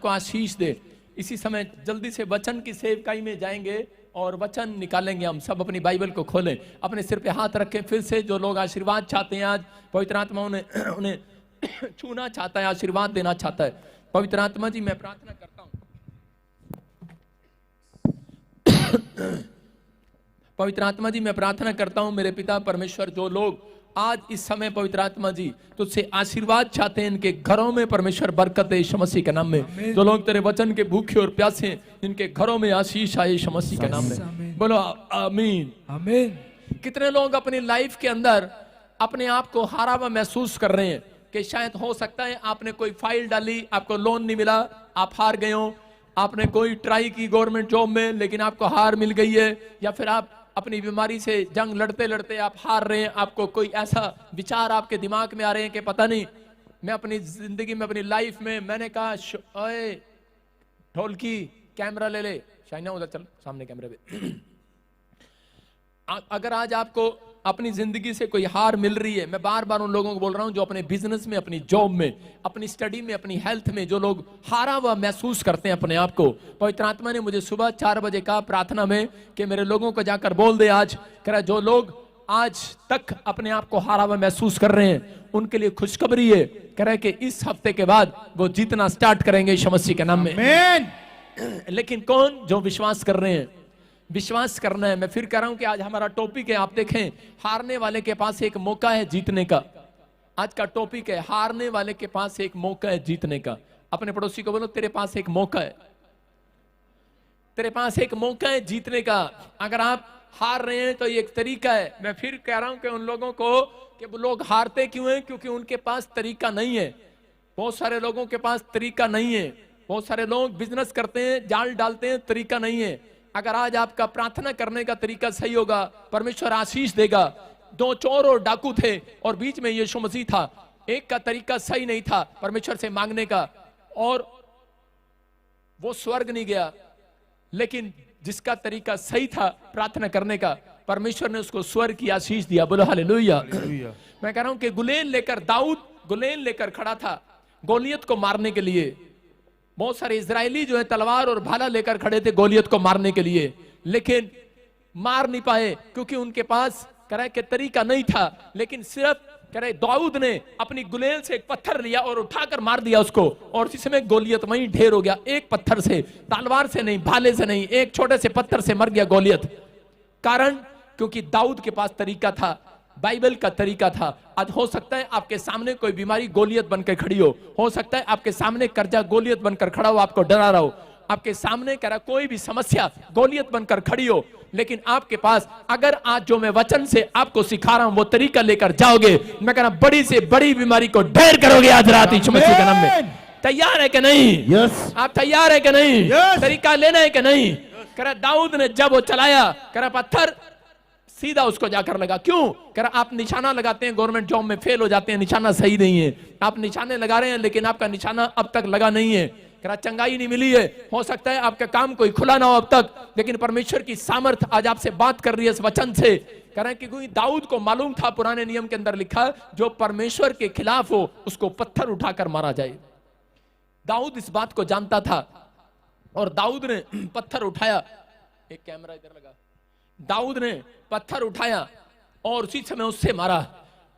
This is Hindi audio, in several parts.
आपको आशीष दे। इसी समय जल्दी से वचन की सेवकाई में जाएंगे और वचन निकालेंगे। हम सब अपनी बाइबल को खोलें, अपने सिर पे हाथ रखें। फिर से जो लोग आशीर्वाद चाहते हैं, आज पवित्र आत्मा उन्हें छूना चाहता है, आशीर्वाद देना चाहता है। पवित्र आत्मा जी मैं प्रार्थना करता हूं, पवित्र आत्मा जी मैं प्रार्थना करता हूं मेरे पिता परमेश्वर, जो लोग आज इस समय पवित्र आत्मा जी तुझसे आशीर्वाद चाहते हैं, इनके घरों में परमेश्वर बरकत दे यीशु मसीह के नाम में। जो लोग तेरे वचन के भूखे और प्यासे हैं, इनके घरों में आशीष आए यीशु मसीह के नाम में। बोलो आमीन आमीन। कितने लोग अपनी लाइफ के अंदर अपने आप को हारा हुआ महसूस कर रहे हैं कि शायद हो सकता है आपने कोई फाइल डाली, आपको लोन नहीं मिला, आप हार गए हो। आपने कोई ट्राई की गवर्नमेंट जॉब में, लेकिन आपको हार मिल गई है। या फिर आप अपनी बीमारी से जंग लड़ते लड़ते आप हार रहे हैं। आपको कोई ऐसा विचार आपके दिमाग में आ रहे हैं कि पता नहीं मैं अपनी जिंदगी में, अपनी लाइफ में, मैंने कहा ओए ढोलकी कैमरा ले ले, शाइना उधर चल सामने कैमरे पे। अगर आज आपको अपनी जिंदगी से कोई हार मिल रही है, मैं बार बार उन लोगों को बोल रहा हूं जो अपने बिजनेस में, अपनी जॉब में, अपनी स्टडी में, अपनी हेल्थ में, जो लोग हारा हुआ महसूस करते हैं अपने आप को, पवित्र आत्मा ने मुझे सुबह 4 बजे कहा प्रार्थना में कि मेरे लोगों को जाकर बोल दे आज, कह रहा जो लोग आज तक अपने आप को हारा हुआ महसूस कर रहे हैं उनके लिए खुशखबरी है। कह रहा है कि इस हफ्ते के बाद वो जीतना स्टार्ट करेंगे यीशु मसीह के नाम में। लेकिन कौन? जो विश्वास कर रहे हैं। विश्वास करना है। मैं फिर कह रहा हूं कि आज हमारा टॉपिक है, आप देखें, हारने वाले के पास एक मौका है जीतने का। आज का टॉपिक है हारने वाले के पास एक मौका है जीतने का। अपने पड़ोसी को बोलो तेरे पास एक मौका है, तेरे पास एक मौका है जीतने का। अगर आप हार रहे हैं तो ये एक तरीका है। मैं फिर कह रहा हूं कि उन लोगों को कि वो लोग हारते क्यों हैं? क्योंकि उनके पास तरीका नहीं है। बहुत सारे लोगों के पास तरीका नहीं है। बहुत सारे लोग बिजनेस करते हैं, जाल डालते हैं, तरीका नहीं है। अगर आज आपका प्रार्थना करने का तरीका सही होगा, परमेश्वर आशीष देगा। 2 चोर और डाकू थे और बीच में यीशु मसीह था। एक का तरीका सही नहीं था परमेश्वर से मांगने का और वो स्वर्ग नहीं गया, लेकिन जिसका तरीका सही था प्रार्थना करने का, परमेश्वर ने उसको स्वर्ग की आशीष दिया। बोलो हालेलुया। मैं कह रहा हूं कि गुलेल लेकर, दाऊद गुलेल लेकर खड़ा था गोलियत को मारने के लिए। बहुत सारे इजरायली जो है तलवार और भाला लेकर खड़े थे गोलियत को मारने के लिए, लेकिन मार नहीं पाए क्योंकि उनके पास करे के तरीका नहीं था। लेकिन सिर्फ करे दाऊद ने अपनी गुलेल से एक पत्थर लिया और उठाकर मार दिया उसको, और उसी समय गोलियत वहीं ढेर हो गया। एक पत्थर से, तलवार से नहीं, भाले से नहीं, एक छोटे से पत्थर से मर गया गोलियत। कारण क्योंकि दाऊद के पास तरीका था, बाइबल का तरीका था। आज हो सकता है आपके सामने कोई बीमारी गोलियत बनकर खड़ी हो सकता है आपके सामने कर्जा गोलियत बनकर खड़ा हो, आपको डरा रहा हो, आपके सामने कह रहा कोई भी समस्या गोलियत बनकर खड़ी हो, लेकिन आपके पास अगर आज जो मैं वचन से आपको सिखा रहा हूं वो तरीका लेकर जाओगे, मैं कह रहा बड़ी से बड़ी बीमारी को ढेर करोगे आज रात यीशु मसीह के नाम में। तैयार है कि नहीं? yes. आप तैयार है कि नहीं? yes. तरीका लेना है कि नहीं? कह रहा दाऊद ने जब वो चलाया, कह रहा पत्थर सीधा उसको जाकर लगा। क्यों? कह रहा आप निशाना लगाते हैं, गवर्नमेंट जॉब में फेल हो जाते हैं, निशाना सही नहीं है। आप निशाने लगा रहे हैं लेकिन आपका निशाना अब तक लगा नहीं है। कह रहा चंगाई नहीं मिली है, हो सकता है आपका काम कोई खुला ना हो अब तक, लेकिन परमेश्वर की सामर्थ आज आपसे बात कर रही है इस वचन से। कह रहा है कि क्योंकि दाऊद को मालूम था, पुराने नियम के अंदर लिखा, जो परमेश्वर के खिलाफ हो उसको पत्थर उठाकर मारा जाए। दाऊद इस बात को जानता था और दाऊद ने पत्थर उठाया। एक कैमरा इधर लगा। दाऊद ने पत्थर उठाया और उसी समय उससे मारा।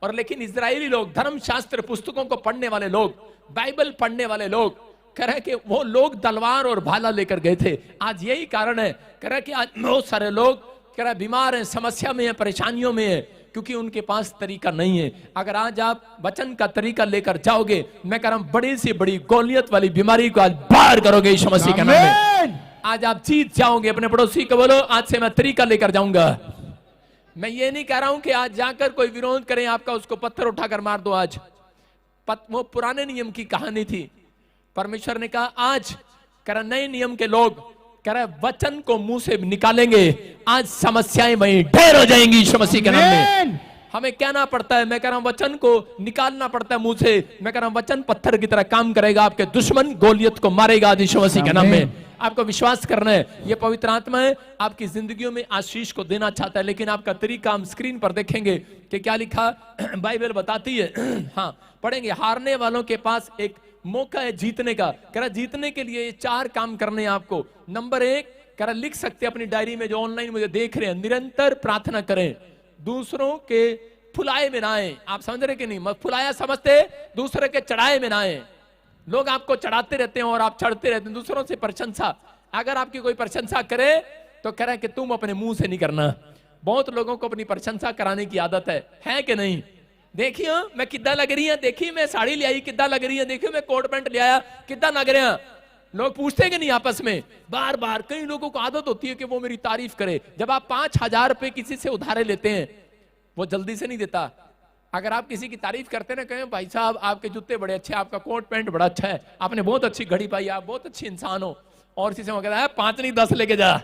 और लेकिन इजरायली लोग, धर्मशास्त्र पुस्तकों को पढ़ने वाले लोग, बाइबल पढ़ने वाले लोग कह रहे कि वो लोग तलवार और भाला लेकर गए थे। आज यही कारण है, कह रहे कि आज बहुत सारे लोग कह रहे बीमार हैं, समस्या में है, परेशानियों में है, क्योंकि उनके पास तरीका नहीं है। अगर आज आप वचन का तरीका लेकर जाओगे, मैं कह रहा हूं बड़ी से बड़ी गोलियत वाली बीमारी को आज बाहर करोगे यीशु मसीह के नाम में। आज आप जीत जाओगे। अपने पड़ोसी को बोलो आज से मैं तरीका लेकर जाऊंगा। मैं ये नहीं कह रहा हूं कि आज जाकर कोई विरोध करे आपका, उसको पत्थर उठाकर मार दो। आज वो पुराने नियम की कहानी थी। परमेश्वर ने कहा आज कह रहा नए नियम के लोग कह रहा वचन को मुंह से निकालेंगे, आज समस्याएं वहीं ढेर हो जाएंगी यीशु मसीह के नाम में। हमें कहना पड़ता है, मैं कह रहा हूं वचन को निकालना पड़ता है मुंह से। मैं कह रहा हूं वचन पत्थर की तरह काम करेगा, आपके दुश्मन गोलियत को मारेगा आज यीशु मसीह के नाम में। आपको विश्वास करना है, ये पवित्र आत्मा है, आपकी जिंदगियों में आशीष को देना चाहता है, लेकिन आपका तरीका हम स्क्रीन पर देखेंगे कि क्या लिखा बाइबल बताती है। हाँ पढ़ेंगे, हारने वालों के पास एक मौका है जीतने का। कह रहा जीतने के लिए ये 4 काम करने हैं आपको। नंबर 1, कह रहा लिख सकते हैं अपनी डायरी में, जो ऑनलाइन मुझे देख रहे हैं, निरंतर प्रार्थना करें, दूसरों के फुलाए में ना आए। आप समझ रहे कि नहीं? फुलाया समझते, दूसरे के चढ़ाए में ना आए। लोग आपको चढ़ाते रहते हैं और आप चढ़ते रहते हैं, दूसरों से प्रशंसा। अगर आपकी कोई प्रशंसा करे तो कह रहा है कि तुम अपने मुंह से नहीं करना। बहुत लोगों को अपनी प्रशंसा कराने की आदत है कि नहीं? देखिए मैं किद्दा लग रही है, देखिए मैं साड़ी ले आई किद्दा लग रही है, देखिए मैं कोट पैंट ले आया किद्दा लग रहे हैं। लोग पूछते कि नहीं आपस में बार बार। कई लोगों को आदत होती है कि वो मेरी तारीफ करे। जब आप 5,000 रुपए किसी से उधारे लेते हैं, वो जल्दी से नहीं देता। अगर आप किसी की तारीफ करते ना, कहें भाई साहब आपके जूते बड़े अच्छे, आपका कोट पैंट बड़ा अच्छा है, आपने बहुत अच्छी घड़ी पाई, आप बहुत अच्छे इंसान हो, और किसी से कहता है 5 नहीं 10 लेके जा,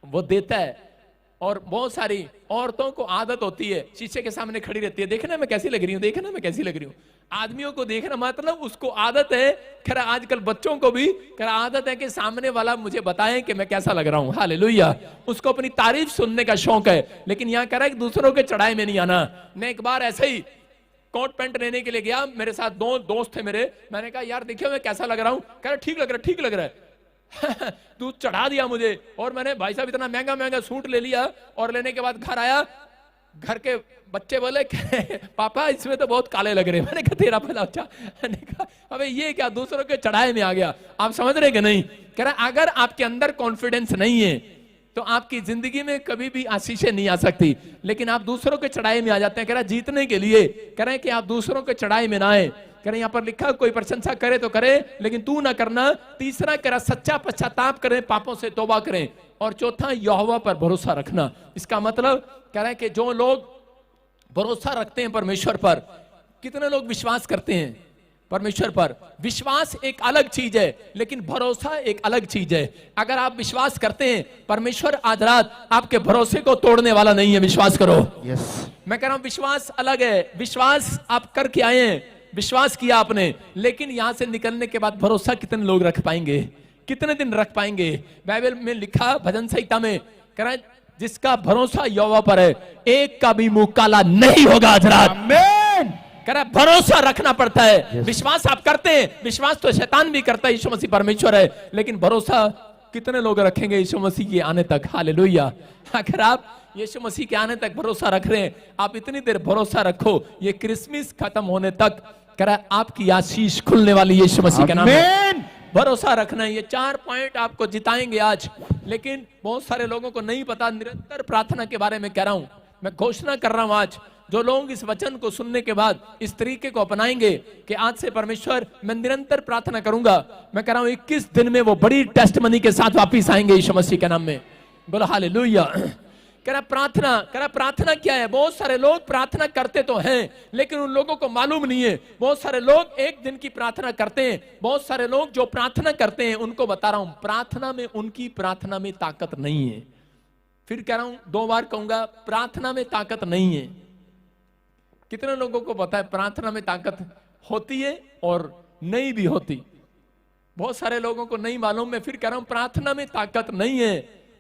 वो देता है। और बहुत सारी औरतों को आदत होती है, शीशे के सामने खड़ी रहती है, देखना मैं कैसी लग रही हूँ, देखना मैं कैसी लग रही हूँ। आदमियों को देखना मतलब उसको आदत है, खैर आजकल बच्चों को भी खैर आदत है कि सामने वाला मुझे बताए कि मैं कैसा लग रहा हूँ। हालेलुया। उसको अपनी तारीफ सुनने का शौक है। लेकिन यहाँ कह रहा है कि दूसरों के चढ़ाई में नहीं आना। मैं एक बार ऐसे ही कोट पैंट लेने के लिए गया, मेरे साथ 2 दोस्त थे मेरे। मैंने कहा यार देखिए मैं कैसा लग रहा हूँ। कह रहा ठीक लग रहा है, ठीक लग रहा है। तू चढ़ा दिया मुझे, और मैंने भाई साहब इतना महंगा महंगा सूट ले लिया, और लेने के बाद घर आया, घर के बच्चे बोले पापा इसमें तो बहुत काले लग रहे हैं। मैंने कहा तेरा भला अच्छा। मैंने कहा अबे ये क्या, दूसरों के चढ़ाए में आ गया। आप समझ रहे कि नहीं? कह रहा अगर आपके अंदर कॉन्फिडेंस नहीं है तो आपकी जिंदगी में कभी भी आशीषें नहीं आ सकती। लेकिन आप दूसरों के चढ़ाए में आ जाते हैं। कह रहा जीतने के लिए कह रहे हैं कि आप दूसरों के चढ़ाए में ना आए। कह रहे यहाँ पर लिखा कोई प्रशंसा करे तो करे, लेकिन तू ना करना। तीसरा कह रहा सच्चा पश्चाताप करें, पापों से तौबा करें। और चौथा यहोवा पर भरोसा रखना। इसका मतलब कह रहे हैं कि जो लोग भरोसा रखते हैं परमेश्वर पर, कितने लोग विश्वास करते हैं परमेश्वर पर? विश्वास एक अलग चीज है, लेकिन भरोसा एक अलग चीज है। अगर आप विश्वास करते हैं, परमेश्वर आज रात आपके भरोसे को तोड़ने वाला नहीं है। विश्वास करो। मैं कह रहा हूं विश्वास अलग है। विश्वास आप करके आए हैं, विश्वास किया आपने, लेकिन यहां से निकलने के बाद भरोसा कितने लोग रख पाएंगे, कितने दिन रख पाएंगे? बाइबल में लिखा भजन संहिता में, कह रहा है जिसका भरोसा यहोवा पर है, एक का भी मुंह काला नहीं होगा आज रात। आमीन। कह रहा भरोसा रखना पड़ता है। विश्वास आप करते हैं, विश्वास तो शैतान भी करता है, यीशु मसीह परमेश्वर है, लेकिन भरोसा कितने लोग रखेंगे यीशु मसीह के आने तक? हालेलुया। अगर आप यीशु मसीह के आने तक भरोसा रख रहे हैं, आप इतनी देर भरोसा रखो, ये क्रिसमस खत्म होने तक कह रहा है आपकी आशीष खुलने वाली यीशु मसीह के नाम में। भरोसा रखना है। ये 4 पॉइंट आपको जिताएंगे आज। लेकिन बहुत सारे लोगों को नहीं पता। निरंतर प्रार्थना के बारे में कह रहा हूं, मैं घोषणा कर रहा हूं आज, जो लोग इस वचन को सुनने के बाद इस तरीके को अपनाएंगे कि आज से परमेश्वर मैं निरंतर प्रार्थना करूंगा, मैं कह रहा हूं 21 दिन में वो बड़ी टेस्टमनी के साथ वापिस आएंगे यीशु मसीह के नाम में। बोलो हालेलुया। कह रहा प्रार्थना क्या है? बहुत सारे लोग प्रार्थना करते तो हैं, लेकिन उन लोगों को मालूम नहीं है। बहुत सारे लोग एक दिन की प्रार्थना करते हैं। बहुत सारे लोग जो प्रार्थना करते हैं, उनको बता रहा हूं प्रार्थना में, उनकी प्रार्थना में ताकत नहीं है। फिर कह रहा हूं, 2 बार कहूंगा, प्रार्थना में ताकत नहीं है। कितने लोगों को पता है प्रार्थना में ताकत होती है और नहीं भी होती? बहुत सारे लोगों को नहीं मालूम। मैं फिर कह रहा हूं प्रार्थना में ताकत नहीं है।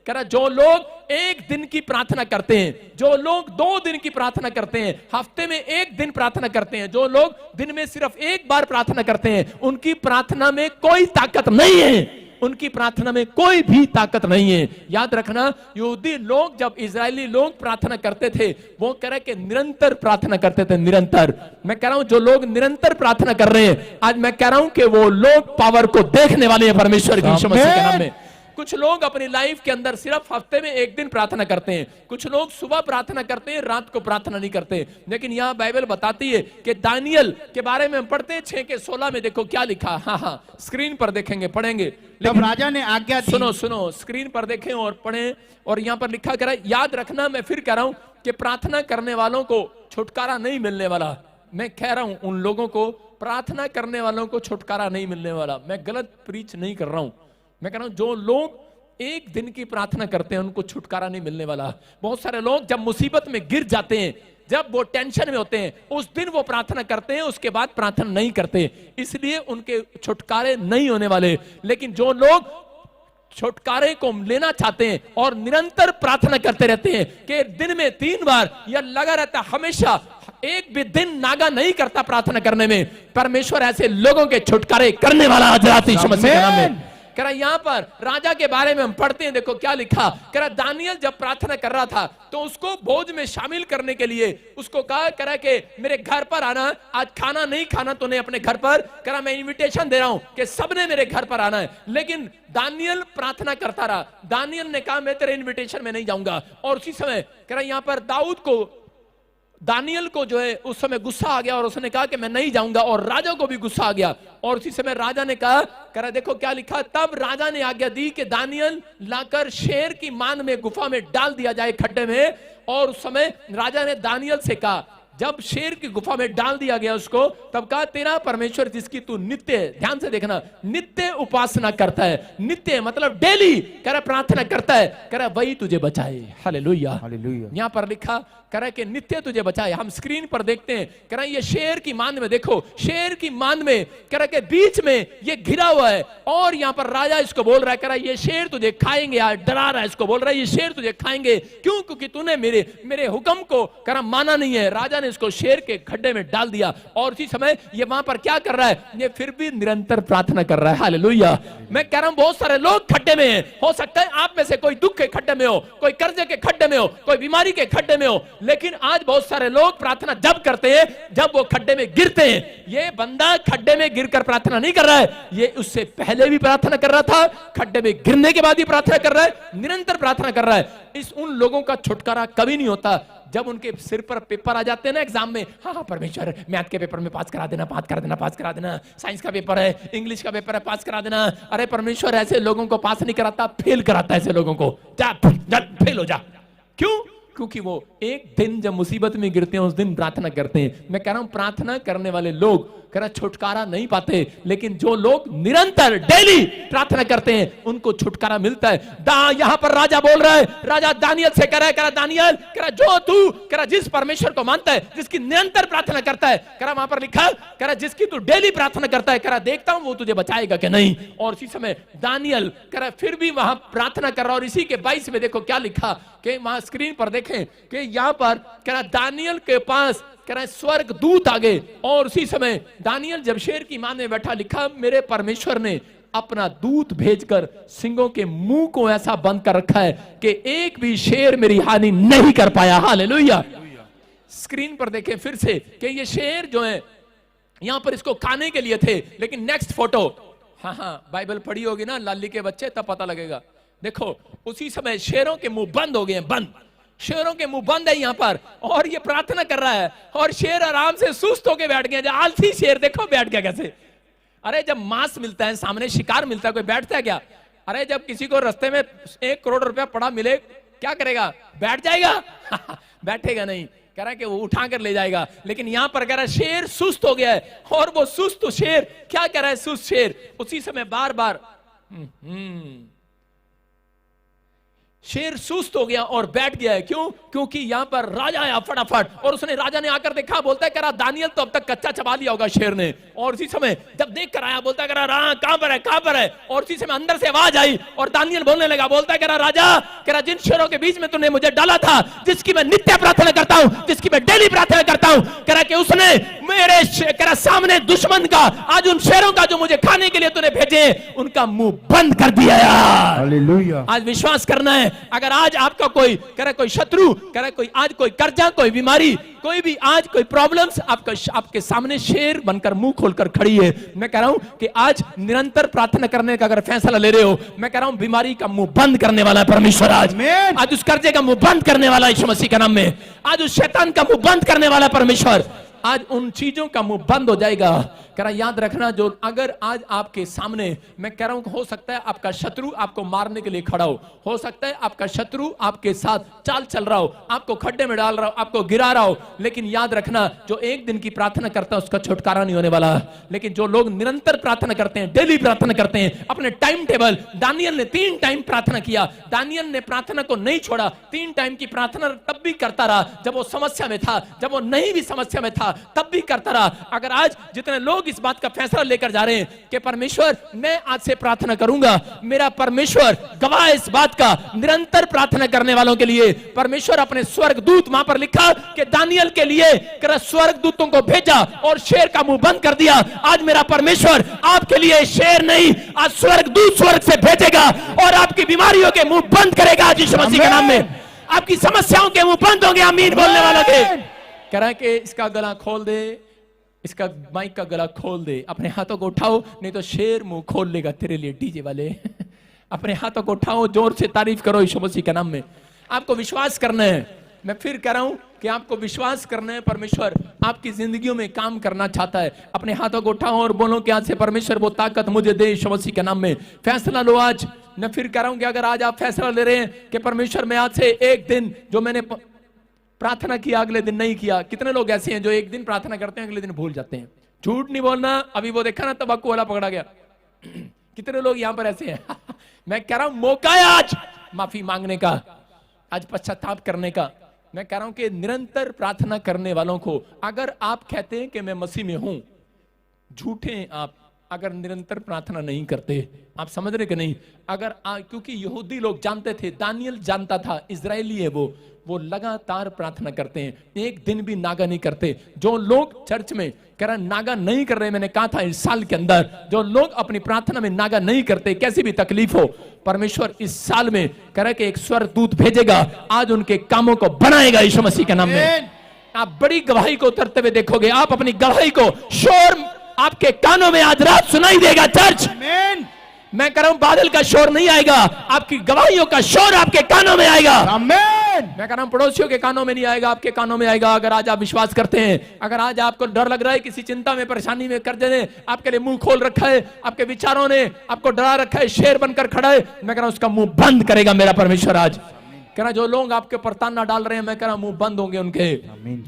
कह रहा जो लोग 1 दिन की प्रार्थना करते हैं, जो लोग 2 दिन की प्रार्थना करते हैं, हफ्ते में 1 दिन प्रार्थना करते हैं, जो लोग दिन में सिर्फ 1 बार प्रार्थना करते हैं, उनकी प्रार्थना में कोई ताकत नहीं है। उनकी प्रार्थना में कोई भी ताकत नहीं है। याद रखना, यहूदी लोग जब इजरायली लोग प्रार्थना करते थे, वो कह रहे कि निरंतर प्रार्थना करते थे। निरंतर। मैं कह रहा हूं जो लोग निरंतर प्रार्थना कर रहे हैं, आज मैं कह रहा हूं कि वो लोग पावर को देखने वाले हैं परमेश्वर की यीशु मसीह के नाम में। कुछ लोग अपनी लाइफ के अंदर सिर्फ हफ्ते में 1 दिन प्रार्थना करते हैं। कुछ लोग सुबह प्रार्थना करते हैं, रात को प्रार्थना नहीं करते। लेकिन यहाँ बाइबल बताती है कि दानियल के बारे में हम पढ़ते हैं 6 के 16 में। देखो क्या लिखा। हाँ, स्क्रीन पर देखेंगे, पढ़ेंगे। लेकिन राजा ने आज्ञा दी। सुनो, स्क्रीन पर देखें और पढ़ें। और यहाँ पर लिखा करा, याद रखना, मैं फिर कह रहा हूं कि प्रार्थना करने वालों को छुटकारा नहीं मिलने वाला। मैं कह रहा हूं उन लोगों को, प्रार्थना करने वालों को छुटकारा नहीं मिलने वाला। मैं गलत प्रीच नहीं कर रहा हूं। मैं कह रहा हूं जो लोग 1 दिन की प्रार्थना करते हैं, उनको छुटकारा नहीं मिलने वाला। बहुत सारे लोग जब मुसीबत में गिर जाते हैं, जब वो टेंशन में होते हैं, उस दिन वो प्रार्थना करते हैं, उसके बाद प्रार्थना नहीं करते, इसलिए उनके छुटकारे नहीं होने वाले। लेकिन जो लोग छुटकारे को लेना चाहते हैं और निरंतर प्रार्थना करते रहते हैं कि दिन में 3 बार या लगा रहता है, हमेशा एक भी दिन नागा नहीं करता प्रार्थना करने में। परमेश्वर ऐसे लोगों के छुटकारे करने वाला हजरात यीशु मसीह के नाम में। कह रहा यहाँ पर राजा के बारे में हम पढ़ते हैं, देखो क्या लिखा। कह रहा दानियल जब प्रार्थना कर रहा था तो उसको भोज में शामिल करने के लिए उसको कहा, कह रहा कि मेरे घर पर आना, आज खाना नहीं खाना तूने अपने घर पर। कह रहा मैं इनविटेशन दे रहा हूं कि सबने मेरे घर पर आना है। लेकिन दानियल प्रार्थना करता रहा। दानियल ने कहा मैं तेरे इन्विटेशन में नहीं जाऊंगा। और उसी समय कह रहा यहाँ पर दानियल को जो है उस समय गुस्सा आ गया और उसने कहा कि मैं नहीं जाऊंगा, और राजा को भी गुस्सा आ गया। और उसी समय राजा ने कहा, करा देखो क्या लिखा, तब राजा ने आज्ञा दी कि दानियल लाकर शेर की मान में गुफा में डाल दिया जाए, खड्डे में। और उस समय राजा ने दानियल से कहा, जब शेर की गुफा में डाल दिया गया उसको, तब कहा तेरा परमेश्वर जिसकी तू नित्य, ध्यान से देखना, नित्य उपासना करता है, नित्य मतलब डेली कह रहा प्रार्थना करता है, कह रहा वही तुझे बचाए। Hallelujah, hallelujah. यहां पर लिखा कह रहा कि नित्य तुझे बचाए। हम स्क्रीन पर देखते हैं, कह रहा ये शेर की मान में, देखो शेर की मान में कह रहा के बीच में ये घिरा हुआ है। और यहां पर राजा इसको बोल रहा है, कह रहा ये शेर तुझे खाएंगे, आज डरा रहा है इसको, बोल रहा है ये शेर तुझे खाएंगे। क्यों? क्योंकि तूने मेरे हुक्म को कह रहा माना नहीं है। राजा ने इसको शेर के खड्डे में डाल दिया। और उसी समय ये वहां पर क्या कर रहा है, ये फिर भी निरंतर प्रार्थना कर रहा है। हालेलुया। मैं कह रहा हूं बहुत सारे लोग खड्डे में हैं। हो सकता है आप में से कोई दुख के खड्डे में हो, कोई कर्जे के खड्डे में हो, कोई बीमारी के खड्डे में हो। लेकिन आज बहुत सारे लोग प्रार्थना जब करते हैं जब वो खड्डे में गिरते हैं। ये बंदा खड्डे में गिरकर प्रार्थना नहीं कर रहा है, ये उससे पहले भी प्रार्थना कर रहा था, खड्डे में गिरने के बाद भी प्रार्थना कर रहा है, निरंतर प्रार्थना कर रहा है। उन लोगों का छुटकारा कभी नहीं होता जब उनके सिर पर पेपर आ जाते हैं ना एग्जाम में। हाँ परमेश्वर मैथ के पेपर में पास करा देना, पास करा देना, पास करा देना। साइंस का पेपर है, इंग्लिश का पेपर है, पास करा देना। अरे परमेश्वर ऐसे लोगों को पास नहीं कराता, फेल कराता है ऐसे लोगों को। जा फेल हो जा। क्यों? क्योंकि वो एक दिन जब मुसीबत में गिरते हैं उस दिन प्रार्थना करते हैं। मैं कह रहा हूं प्रार्थना करने वाले लोग कह रहा छुटकारा नहीं पाते, लेकिन जो लोग निरंतर डेली प्रार्थना करते हैं उनको छुटकारा मिलता है। यहां पर राजा बोल रहा है, राजा दानियल से कह रहा है, दानियल कह रहा जो तू कह रहा जिस परमेश्वर को मानता है, जिसकी निरंतर प्रार्थना करता है, कह रहा वहां पर लिखा कह रहा जिसकी तू डेली प्रार्थना करता है, कह रहा देखता हूं वो तुझे बचाएगा कि नहीं। और इसी समय दानियल कह रहा फिर भी वहां प्रार्थना कर रहा। और इसी के 22 में देखो क्या लिखा कि वहां स्क्रीन पर देखें कि यहां पर कह रहा दानियल के पास कह रहा है स्वर्ग दूत आ गए। और उसी समय दानियल जब शेर की मान में बैठा, लिखा मेरे परमेश्वर ने अपना दूत भेजकर सिंहों के मुंह को ऐसा बंद कर रखा है कि एक भी शेर मेरी हानि नहीं कर पाया। हालेलुया। स्क्रीन पर देखें फिर से कि ये शेर जो है यहां पर इसको खाने के लिए थे। लेकिन नेक्स्ट फोटो, हाँ बाइबल पढ़ी होगी ना लाली के बच्चे, तब पता लगेगा। देखो उसी समय शेरों के मुंह बंद हो गए हैं, बंद, शेरों के मुंह बंद है यहां पर। और ये प्रार्थना कर रहा है और शेर आराम से सुस्त होकर बैठ गया। आलसी शेर देखो बैठ गया कैसे। अरे जब मांस मिलता है, सामने शिकार मिलता है, कोई बैठता है क्या? अरे जब किसी को रास्ते में 1 करोड़ रुपया पड़ा मिले, क्या करेगा? बैठ जाएगा? बैठेगा नहीं, कह रहा है कि वो उठा कर ले जाएगा। लेकिन यहां पर कह रहा है शेर सुस्त हो गया है। और वो सुस्त शेर क्या कह रहा है? सुस्त शेर उसी समय बार बार शेर सुस्त हो गया और बैठ गया है। क्यों? क्योंकि यहां पर राजा आया फटाफट। और उसने, राजा ने आकर देखा, बोलता है कह रहा दानियल तो अब तक कच्चा चबा लिया होगा शेर ने। और उसी समय जब देख कर आया, बोलता है कह रहा कहां पर है, कहां पर है। और उसी समय अंदर से आवाज आई और दानियल बोलने लगा, बोलता है कह रहा राजा, कह रहा जिन शेरों के बीच में तूने मुझे डाला था, जिसकी मैं नित्य प्रार्थना करता हूं, जिसकी मैं डेली प्रार्थना करता हूं, कह रहा कि उसने मेरे कह रहा सामने दुश्मन का, आज उन शेरों का जो मुझे खाने के लिए तूने भेजे, उनका मुंह बंद कर दिया यार। हालेलुया। आज विश्वास करना है, अगर आज आपका कोई कह रहा कोई शत्रु, कह रहा कोई आज कोई कर्जा, कोई बीमारी, कोई भी आज कोई प्रॉब्लम्स आपके सामने शेर बनकर मुंह खोलकर खड़ी है, मैं कह रहा हूं कि आज निरंतर प्रार्थना करने का अगर फैसला ले रहे हो, मैं कह रहा हूं बीमारी का मुंह बंद करने वाला है परमेश्वर। आज उस कर्जे का मुंह बंद करने वाला है यीशु मसीह के नाम में। आज उस शैतान का मुंह बंद करने वाला है परमेश्वर। आज उन चीजों का मुंह बंद हो जाएगा। कह रहा याद रखना, जो अगर आज आपके सामने, मैं कह रहा हूं हो सकता है आपका शत्रु आपको मारने के लिए खड़ा हो सकता है आपका शत्रु आपके साथ चाल चल रहा हो, आपको खड्डे में डाल रहा हो, आपको गिरा रहा हो, लेकिन याद रखना जो एक दिन की प्रार्थना करता है उसका छुटकारा नहीं होने वाला। लेकिन जो लोग निरंतर प्रार्थना करते हैं, डेली प्रार्थना करते हैं, अपने टाइम टेबल, दानियल ने 3 टाइम प्रार्थना किया, दानियल ने प्रार्थना को नहीं छोड़ा, 3 टाइम की प्रार्थना तब भी करता रहा जब वो समस्या में था, जब वो नहीं भी समस्या में था, तब भी करता रहा। अगर आज जितने लोग इस बात का फैसला लेकर जा रहे हैं कि परमेश्वर मैं आज से प्रार्थना करूंगा, मेरा परमेश्वर गवाह इस बात का, निरंतर प्रार्थना करने वालों के लिए परमेश्वर अपने स्वर्गदूत, वहां पर लिखा कि दानियल के लिए स्वर्गदूतों को भेजा और शेर का मुंह बंद कर दिया। आज मेरा परमेश्वर आपके लिए शेर नहीं, आज स्वर्गदूत स्वर्ग से भेजेगा और आपकी बीमारियों के मुंह बंद करेगा आज यीशु मसीह के नाम में। आपकी समस्याओं के मुंह बंद होंगे, आमीन बोलने वालों के। कह रहा है कि इसका गला खोल दे, इसका माइक का गला खोल दे, अपने हाथों को उठाओ, नहीं तो शेर मुंह खोल लेगा तेरे लिए। डीजे वाले अपने हाथों को उठाओ, जोर से तारीफ करो यीशु मसीह के नाम में। आपको विश्वास करना है, मैं फिर कह रहा हूं कि आपको विश्वास करना है, परमेश्वर आपकी जिंदगियों में काम करना चाहता है। अपने हाथों को उठाओ और बोलो कि आज से परमेश्वर वो ताकत मुझे दे यीशु मसीह के नाम में। फैसला लो आज। मैं फिर कह रहा हूं कि अगर आज आप फैसला ले रहे हैं कि परमेश्वर मैं आज से एक दिन जो मैंने प्रार्थना किया अगले दिन नहीं किया। कितने लोग ऐसे हैं जो एक दिन प्रार्थना करते हैं अगले दिन भूल जाते हैं। झूठ नहीं बोलना, अभी वो देखा ना तंबाकू वाला पकड़ा गया। कितने लोग यहां पर ऐसे हैं। मैं कह रहा हूं मौका है आज माफी मांगने का, आज पश्चाताप करने का। मैं कह रहा हूं कि निरंतर प्रार्थना करने वालों को, अगर आप कहते हैं कि मैं मसीह में हूं, झूठे हैं आप अगर निरंतर प्रार्थना नहीं करते। आप समझ रहे कि नहीं? अगर क्योंकि यहूदी लोग जानते थे, दानियल जानता था, इजरायली है वो लगातार प्रार्थना करते हैं, एक दिन भी नागा नहीं करते। जो लोग चर्च में कह रहा नागा नहीं कर रहे, मैंने कहा था इस साल के अंदर जो लोग अपनी प्रार्थना में नागा नहीं करते, कैसी भी तकलीफ हो, परमेश्वर इस साल में कह रहा है कि एक स्वर्गदूत भेजेगा, आज उनके कामों को बनाएगा यीशु मसीह के नाम में। आप बड़ी गवाही को उतरते हुए देखोगे। आप अपनी गवाही को शोर आपके कानों में आज रात सुनाई देगा। चर्च मैं कह रहा हूं बादल का शोर नहीं आएगा, आपकी गवाहियों का शोर आपके कानों में आएगा। मैं कह रहा हूं पड़ोसियों के कानों में नहीं आएगा, आपके कानों में आएगा। अगर आज आप विश्वास करते हैं, अगर आज आपको डर लग रहा है, किसी चिंता में, परेशानी में, कर्जे ने आपके लिए मुंह खोल रखा है, आपके विचारों ने आपको डरा रखा है, शेर बनकर खड़ा है, मैं कह रहा हूं उसका मुंह बंद करेगा मेरा परमेश्वर आज। कह रहा जो लोग आपके ऊपर ताना डाल रहे हैं, मैं कह रहा हूं मुंह बंद होंगे उनके,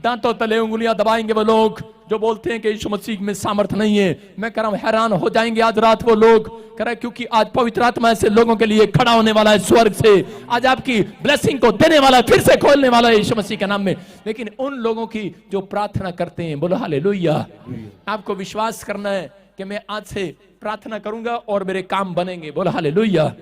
दांतों तले उंगलियां दबाएंगे वो लोग जो बोलते हैं कि यीशु मसीह में सामर्थ्य नहीं है। मैं कह रहा हूं हैरान हो जाएंगे आज रात वो लोग। कह रहा है क्योंकि आज पवित्र आत्मा ऐसे लोगों के लिए खड़ा होने वाला है स्वर्ग से, आज आपकी ब्लेसिंग को देने वाला है, फिर से खोलने वाला है यीशु मसीह के नाम में। लेकिन उन लोगों की जो प्रार्थना करते हैं, बोलो हालेलुया। आपको विश्वास करना है कि मैं आज से प्रार्थना करूंगा और मेरे काम बनेंगे, बोलो हालेलुया।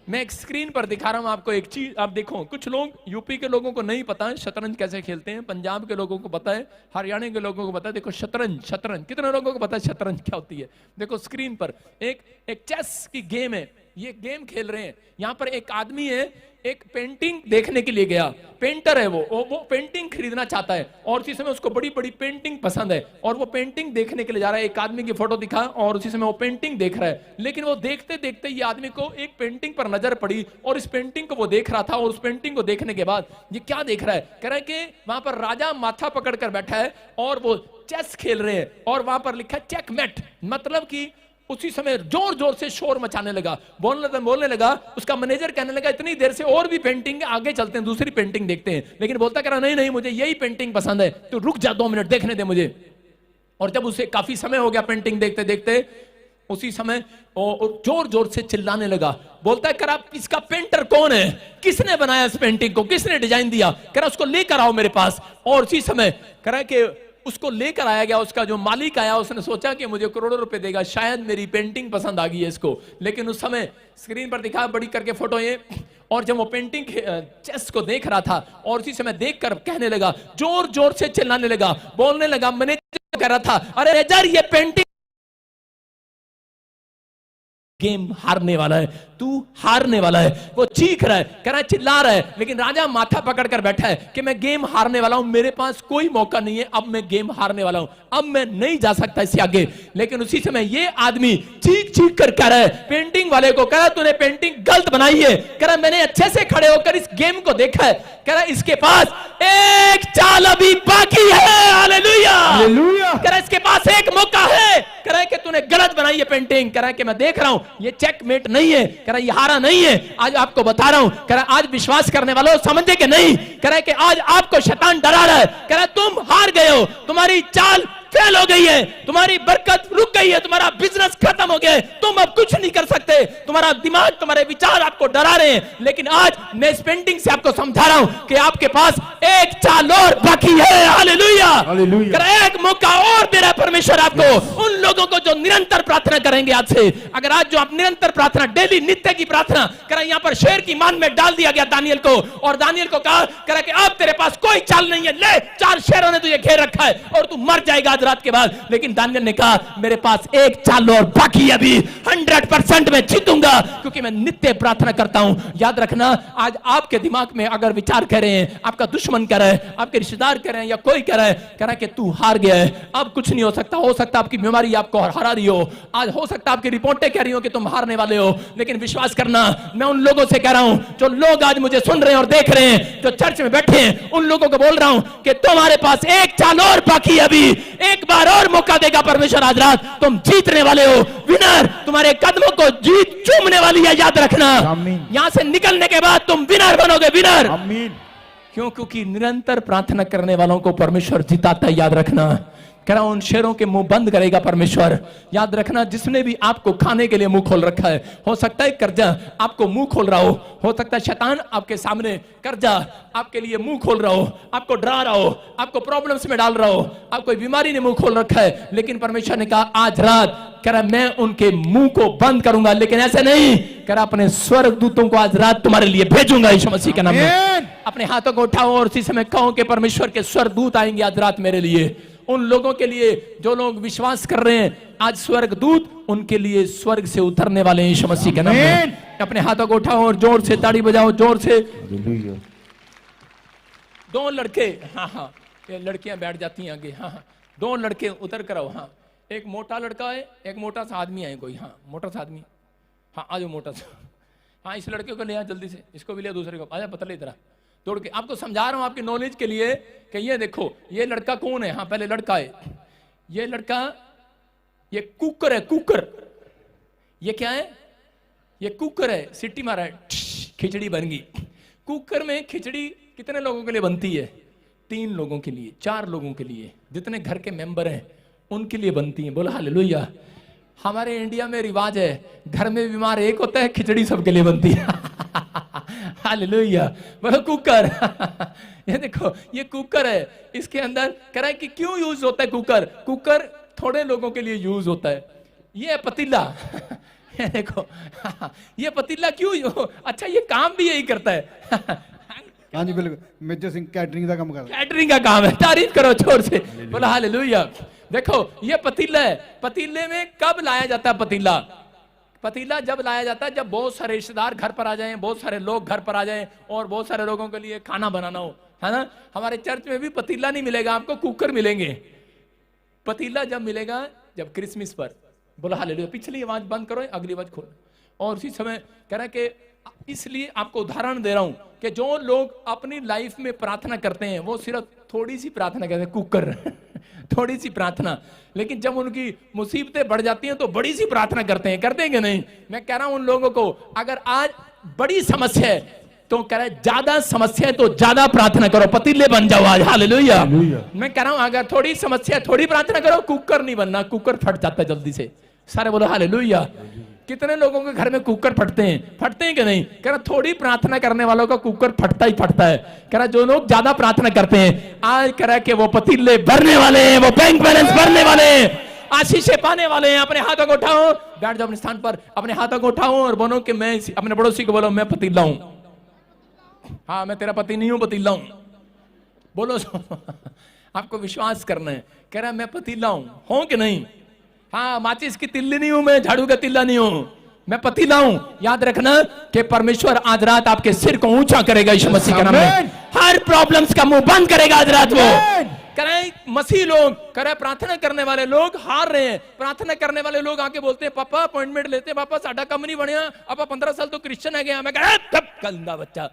मैं एक स्क्रीन पर दिखा रहा हूं आपको एक चीज, आप देखो। कुछ लोग यूपी के लोगों को नहीं पता है शतरंज कैसे खेलते हैं, पंजाब के लोगों को पता है, हरियाणा के लोगों को पता है। देखो शतरंज कितने लोगों को पता है शतरंज क्या होती है? देखो स्क्रीन पर एक चेस की गेम है, ये गेम खेल रहे हैं। यहां पर एक आदमी है, एक पेंटिंग देखने के लिए गया, पेंटर है वो पेंटिंग खरीदना चाहता है और उसी समय उसको बड़ी बड़ी पेंटिंग पसंद है और वो पेंटिंग देखने के लिए जा रहा है। एक आदमी की फोटो दिखा और उसी समय वो पेंटिंग देख रहा है। लेकिन वो देखते देखते ये आदमी को एक पेंटिंग पर नजर पड़ी और इस पेंटिंग को वो देख रहा था और उस पेंटिंग को देखने के बाद ये क्या देख रहा है? कह रहा है कि वहां पर राजा माथा पकड़कर बैठा है और वो चेस खेल रहे हैं और वहां पर लिखा है चेकमेट, मतलब कि उसी समय जोर जोर से शोर मचाने लगा, बोलने लगा। उसका मैनेजर कहने लगा इतनी देर से और भी पेंटिंग, आगे चलते हैं दूसरी पेंटिंग देखते हैं। लेकिन बोलता कह रहा नहीं मुझे यही पेंटिंग पसंद है, तो रुक जा 2 मिनट देखने दे मुझे। और जब उसे काफी समय हो गया पेंटिंग देखते देखते, उसी समय जोर जोर से चिल्लाने लगा। बोलता है कह रहा इसका पेंटर कौन है, किसने बनाया इस पेंटिंग को, किसने डिजाइन दिया? कह रहा उसको लेकर आओ मेरे पास। और उसी समय कह रहा कि उसको लेकर आया गया। उसका जो मालिक आया उसने सोचा कि मुझे करोड़ों रुपए देगा, शायद मेरी पेंटिंग पसंद आ गई है इसको। लेकिन उस समय स्क्रीन पर दिखा बड़ी करके फोटो ये, और जब वो पेंटिंग चेस को देख रहा था और उसी समय देखकर कहने लगा, जोर जोर से चिल्लाने लगा, बोलने लगा। मैनेजर कह रहा था अरे मैनेजर ये पेंटिंग गेम हारने वाला है, तू हारने वाला है। वो चीख रहा है, कह रहा है, चिल्ला रहा है, लेकिन राजा माथा पकड़कर बैठा है कि मैं गेम हारने वाला हूं, मेरे पास कोई मौका नहीं है, अब मैं गेम हारने वाला हूं, अब मैं नहीं जा सकता इससे आगे। लेकिन उसी समय ये आदमी चीख चीख कर कह रहा है पेंटिंग वाले को, कह रहा तूने पेंटिंग गलत बनाई है। कह रहा मैंने अच्छे से खड़े होकर इस गेम को देखा है। कह रहा इसके पास एक चाल अभी बाकी है। हालेलुया, कह रहा इसके पास एक मौका है। कह रहा है कि तूने गलत बनाई है पेंटिंग। कह रहा है कि मैं देख रहा हूं ये चेकमेट नहीं है, कह रहा ये हारा नहीं है। आज आपको बता रहा हूं, कह रहा आज विश्वास करने वालों समझे कि नहीं, कह रहा है कि आज आपको शैतान डरा रहा है। कह रहा तुम हार गए हो, तुम्हारी चाल फेल हो गई है, तुम्हारी बरकत रुक गई है, तुम्हारा बिजनेस खत्म हो गया है, तुम अब कुछ नहीं कर सकते, तुम्हारा दिमाग, तुम्हारे विचार आपको डरा रहे हैं, लेकिन आज मैं इस पेंटिंग से आपको समझा रहा हूं कि आपके पास एक चाल और बाकी है। Hallelujah, hallelujah. एक मौका और दे रहा है परमेश्वर आपको, उन लोगों को जो निरंतर प्रार्थना करेंगे आज से। अगर आज जो आप निरंतर प्रार्थना, डेली नित्य की प्रार्थना करें, यहां पर शेर की मान में डाल दिया गया दानियल को, और दानियल को कहा करा कि अब तेरे पास कोई चाल नहीं है, ले 4 शेरों ने तुझे घेर रखा है और तू मर जाएगा आज रात के बाद। लेकिन दानियल ने कहा मेरे पास एक चाल और बाकी है, अभी 100% मैं जीतूंगा, क्योंकि मैं नित्य प्रार्थना करता हूं। याद रखना, आज आपके दिमाग में अगर विचार कह रहे हैं, आपका दुश्मन कह रहा है, आपके रिश्तेदार कह रहे हैं, या कोई कह रहा है कि तू हार गया है, अब कुछ नहीं हो सकता, हो सकता आपकी बीमारी आपको हरा रही हो, आज हो सकता आपकी रिपोर्टें कह रही हो कि तुम हारने वाले हो, लेकिन विश्वास करना, मैं उन लोगों से कह रहा हूं जो लोग आज मुझे सुन रहे हैं और देख रहे हैं, जो चर्च में बैठे हैं, उन लोगों को बोल रहा हूं कि तुम्हारे पास एक चाल और बाकी है, अभी एक बार और मौका देगा परमेश्वर आज रात, तुम जीतने वाले हो। विनर, तुम्हारे कदमों को जीत चूमने वाली है, याद रखना। यहां से निकलने के बाद तुम विनर बनोगे, विनर। क्यों? क्योंकि निरंतर प्रार्थना करने वालों को परमेश्वर जिताता है, याद रखना। कह रहा हूं उन शेरों के मुंह बंद करेगा परमेश्वर, याद रखना। जिसने भी आपको खाने के लिए मुंह खोल रखा है, हो सकता है कर्जा आपको मुंह खोल रहा हो सकता है शैतान आपके सामने कर्जा आपके लिए मुंह खोल रहा हो, आपको डरा रहा हो, आपको प्रॉब्लम्स में डाल रहा हो, आप कोई बीमारी ने मुंह खोल रखा है, लेकिन परमेश्वर ने कहा आज रात, कह रहा मैं उनके मुंह को बंद करूंगा, लेकिन ऐसे नहीं, कह रहा अपने स्वर्गदूतों को आज रात तुम्हारे लिए भेजूंगा यीशु मसीह के नाम में। अपने हाथों को उठाओ और उसी समय कहो कि परमेश्वर के स्वर्गदूत आएंगे आज रात मेरे लिए। उन लोगों के लिए जो लोग विश्वास कर रहे हैं, आज स्वर्गदूत उनके लिए स्वर्ग से उतरने वाले हैं यीशु मसीह के नाम में। अपने हाथों को उठाओ और जोर से ताड़ी बजाओ, जोर से। 2 लड़के, हाँ, ये लड़कियां बैठ जाती हैं आगे, हाँ, 2 लड़के उतर कर आओ। हाँ, एक मोटा लड़का है, एक मोटा सा आदमी है कोई, हाँ, मोटा सा आदमी, हाँ, आ जाओ मोटा सा, हाँ, इस लड़के को ले आ जल्दी से, इसको भी ले, दूसरे को, आजा पतले इधर दौड़ के। आपको समझा रहा हूं आपकी नॉलेज के लिए कि ये देखो, ये लड़का कौन है। हाँ, पहले लड़का है, ये लड़का, ये कुकर है, कुकर। ये क्या है? ये कुकर है, सीटी मारा है, खिचड़ी बन गई। कुकर में खिचड़ी कितने लोगों के लिए बनती है? 3 लोगों के लिए, 4 लोगों के लिए, जितने घर के मेंबर हैं उनके लिए बनती है। बोला हालेलुया। हमारे इंडिया में रिवाज है, घर में बीमार एक होता है, खिचड़ी सबके लिए बनती है। हालेलुया। बोलो कुकर। ये देखो, ये कुकर है, इसके अंदर कह रहा है कि क्यों यूज होता है कुकर? कुकर थोड़े लोगों के लिए यूज होता है। ये पतीला, ये देखो, ये पतीला क्यों? अच्छा, ये काम भी यही करता है। हाँ जी बिल्कुल, मेजर सिंह कैटरिंग का काम कर रहा है। कैटरिंग का काम है, तारीफ करो जोर से, बोला हालेलुया। देखो, ये पतीला है, पतीले में कब लाया जाता है पतीला? पतीला जब लाया जाता है जब बहुत सारे रिश्तेदार घर पर आ जाएं, बहुत सारे लोग घर पर आ जाएं और बहुत सारे लोगों के लिए खाना बनाना हो, है ना। हमारे चर्च में भी पतीला नहीं मिलेगा आपको, कुकर मिलेंगे। पतीला जब मिलेगा जब क्रिसमस पर। बोला हालेलुया। पिछली आवाज बंद करो, अगली आवाज खोलो। और उसी समय कह रहा है कि इसलिए आपको उदाहरण दे रहा हूं कि जो लोग अपनी लाइफ में प्रार्थना करते हैं वो सिर्फ थोड़ी सी प्रार्थना करते हैं, कुकर थोड़ी सी प्रार्थना, लेकिन जब उनकी मुसीबतें बढ़ जाती हैं तो बड़ी सी प्रार्थना करते हैं कि नहीं? मैं कह रहा हूं उन लोगों को, अगर आज बड़ी समस्या है तो कह रहा है ज्यादा समस्या है तो ज्यादा प्रार्थना करो, पतीले बन जाओ आज। हालेलुया। मैं कह रहा हूं अगर थोड़ी समस्या है थोड़ी प्रार्थना करो, कुकर नहीं बनना, कुकर फट जाता है जल्दी से। सारे बोलो हालेलुया। कितने लोगों के घर में कुकर फटते हैं कि नहीं? कह रहा थोड़ी प्रार्थना करने वालों का कुकर फटता ही फटता है। कह रहा जो लोग ज्यादा प्रार्थना करते हैं आज कह रहा कि वो पतीले भरने वाले हैं, वो बैंक बैलेंस भरने वाले हैं, आशीषें पाने वाले हैं। अपने हाथों को उठाओ, बैठ जाओ अपने स्थान पर, अपने हाथों को उठाओ और बोलो कि मैं, अपने पड़ोसी को बोलो मैं पतीला हूं। हाँ, मैं तेरा पति नहीं हूं, पतीला हूं। बोलो आपको विश्वास करना है। कह रहा मैं पतीला हूं कि नहीं? हाँ, माचिस की तिल्ली नहीं हूं मैं, झाड़ू का तिल्ला नहीं हूं, मैं पतीला हूं। याद रखना कि परमेश्वर आज रात आपके सिर को ऊंचा करेगा यीशु मसीह के नाम में। हर प्रॉब्लम्स का मुंह बंद करेगा आज रात वो। करें मसीह लोग, करें प्रार्थना करने वाले लोग हार रहे हैं। प्रार्थना करने वाले लोग आके बोलते हैं पापा अपॉइंटमेंट लेते, पापा साडा कम नहीं बनया, पापा 15 साल तो क्रिश्चियन है गया। मैं कह रहा गंदा बच्चा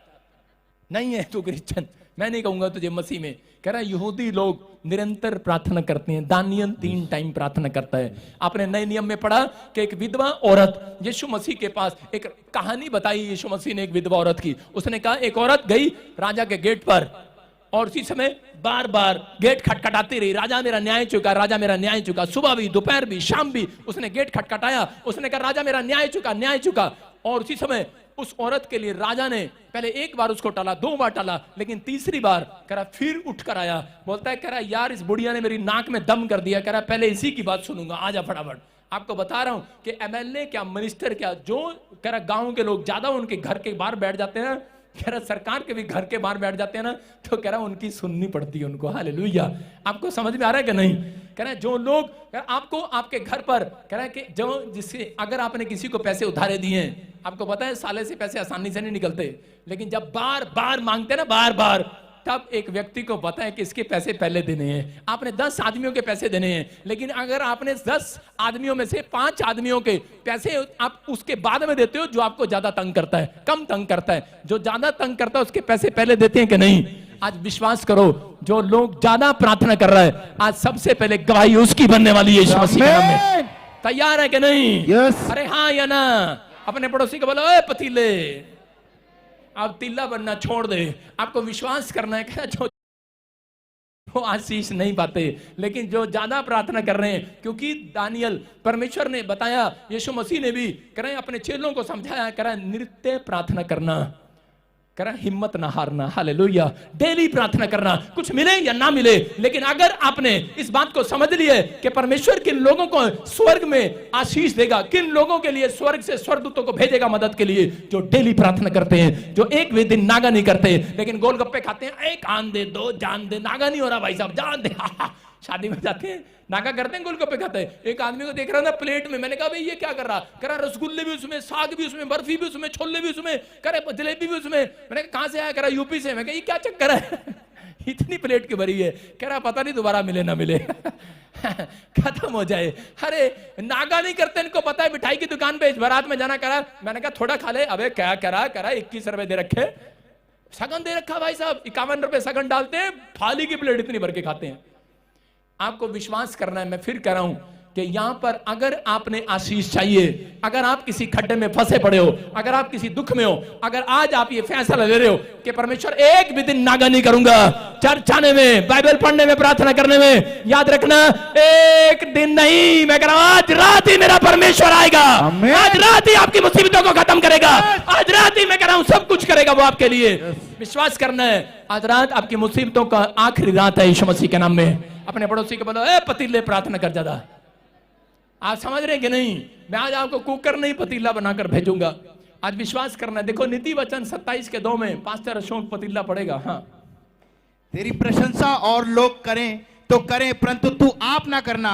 नहीं है तू क्रिश्चियन, मैं नहीं कहूंगा तुझे मसीह में। कह रहा यहूदी लोग निरंतर प्रार्थना करते हैं। दानियल 3 टाइम प्रार्थना करता है। आपने नए नियम में पढ़ा कि एक विधवा औरत यीशु मसीह के पास, एक कहानी बताई यीशु मसीह ने एक विधवा औरत की। उसने कहा एक औरत गई राजा के गेट पर और उसी समय बार बार गेट खटखटाती रही, राजा मेरा न्याय चुका, राजा मेरा न्याय चुका। सुबह भी, दोपहर भी, शाम भी उसने गेट खटखटाया, उसने कहा राजा मेरा न्याय चुका, न्याय चुका। और उसी समय उस औरत के लिए राजा ने पहले एक बार उसको टाला, 2 बार टाला, लेकिन तीसरी बार कह रहा फिर उठ कर आया। बोलता है कह रहा यार इस बुढ़िया ने मेरी नाक में दम कर दिया, कह रहा पहले इसी की बात सुनूंगा, आजा फटाफट। आपको बता रहा हूं कि एमएलए क्या, मिनिस्टर क्या, जो कह रहा गांव के लोग ज्यादा उनके घर के बाहर बैठ जाते हैं, कह रहा सरकार के भी घर के बाहर बैठ जाते हैं ना, तो कह रहा उनकी सुननी पड़ती है उनको। हालेलुया। आपको समझ में आ रहा है कि नहीं? कह रहा जो लोग आपको आपके घर पर कह रहा है कि जो जिससे अगर आपने किसी को पैसे उधारे दिए हैं, आपको पता है साले से पैसे आसानी से नहीं निकलते, लेकिन जब बार बार मांगते हैं ना, बार बार, तब एक व्यक्ति को पता है कि इसके पैसे पहले देने हैं। आपने 10 आदमियों के पैसे देने हैं, लेकिन अगर आपने 10 आदमियों में से 5 आदमियों के पैसे आप उसके बाद में देते हो जो आपको ज्यादा तंग करता है, कम तंग करता है, जो ज्यादा तंग करता है उसके पैसे पहले देते हैं कि नहीं? आज विश्वास करो, जो लोग ज्यादा प्रार्थना कर रहा है, आज सबसे पहले गवाही उसकी बनने वाली है यीशु मसीह के नाम में। तैयार है कि नहीं? यस। अरे हाँ या ना? अपने पड़ोसी को बोलो ए पतीले, आप तिल्ला बनना छोड़ दे। आपको विश्वास करना है कि जो वो आशीष नहीं पाते, लेकिन जो ज्यादा प्रार्थना कर रहे हैं, क्योंकि दानियल परमेश्वर ने बताया, यीशु मसीह ने भी करें अपने चेलों को समझाया, करें नित्य प्रार्थना करना, करें हिम्मत ना हारना। हालेलुया। डेली प्रार्थना करना, कुछ मिले या ना मिले, लेकिन अगर आपने इस बात को समझ लिया कि परमेश्वर किन लोगों को स्वर्ग में आशीष देगा, किन लोगों के लिए स्वर्ग से स्वर्गदूतों को भेजेगा मदद के लिए, जो डेली प्रार्थना करते हैं, जो एक भी दिन नागा नहीं करते, लेकिन गोलगप्पे खाते हैं, एक आन दे, 2 जान दे, नागा नहीं हो रहा भाई साहब, जान दे। शादी में जाते हैं, नागा करते हैं, गोलगप्पे खाते हैं। एक आदमी को देख रहा था प्लेट में, मैंने कहा भाई ये क्या कर रहा? कह रहा रसगुल्ले भी उसमें, साग भी उसमें, बर्फी भी उसमें, छोले भी उसमें, करे जलेबी भी उसमें। मैंने कहा कहां से आया? कह रहा यूपी से। मैं कहा ये क्या चक्कर है? इतनी प्लेट की भरी है। कह रहा पता नहीं दोबारा मिले ना मिले। खत्म हो जाए। अरे नागा नहीं करते, इनको पता है मिठाई की दुकान पे इस बारात में जाना। करा मैंने कहा थोड़ा खा ले। अबे क्या करा? 21 रुपए दे रखे, सगन दे रखा भाई साहब, 51 रुपए सगन डालते हैं, थाली की प्लेट इतनी भर के खाते हैं। आपको विश्वास करना है, मैं फिर कह रहा हूं कि यहां पर अगर आपने आशीष चाहिए, अगर आप किसी खड्डे में फंसे पड़े हो, अगर आप किसी दुख में हो, अगर आज आप ये फैसला ले रहे हो कि परमेश्वर एक भी दिन नागा नहीं करूंगा, चर्च आने में, बाइबल पढ़ने में, प्रार्थना करने में, याद रखना एक दिन नहीं, मैं कह रहा हूं आज रात ही मेरा परमेश्वर आएगा, आज रात ही आपकी मुसीबतों को खत्म करेगा, आज रात ही मैं कह रहा हूं सब कुछ करेगा वो आपके लिए। विश्वास करना है, आज रात आपकी मुसीबतों का आखिरी रात है यीशु मसीह के नाम में। अपने पड़ोसी को बोलो ए पतीले प्रार्थना कर ज्यादा। आप समझ रहे कि नहीं? मैं आज आपको कुकर नहीं पतीला बनाकर भेजूंगा। आज विश्वास करना। देखो नीति वचन 27:2 में पास्टर अशोक पतीला पड़ेगा। हाँ, तेरी प्रशंसा और लोग करें तो करें, परंतु तू आप ना करना,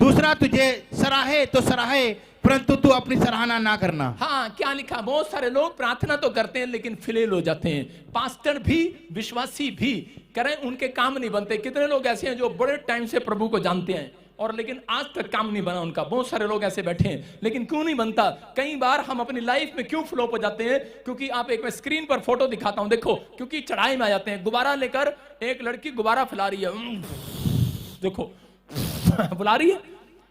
दूसरा तुझे सराहे तो सराहे, परंतु तू अपनी सराहना ना करना। हाँ, क्या लिखा? बहुत सारे लोग प्रार्थना तो करते हैं लेकिन फेल हो जाते हैं। पास्टर भी, विश्वासी भी करें, उनके काम नहीं बनते। कितने लोग ऐसे हैं जो बड़े टाइम से प्रभु को जानते हैं और लेकिन आज तक काम नहीं बना उनका। बहुत सारे लोग ऐसे बैठे हैं, लेकिन क्यों नहीं बनता? कई बार हम अपनी लाइफ में क्यों फ्लॉप हो जाते हैं? क्योंकि आप एक मैं स्क्रीन पर फोटो दिखाता हूं, देखो, क्योंकि चढ़ाई में आ जाते हैं। गुब्बारा लेकर एक लड़की गुब्बारा फैला रही है, देखो फैला रही है।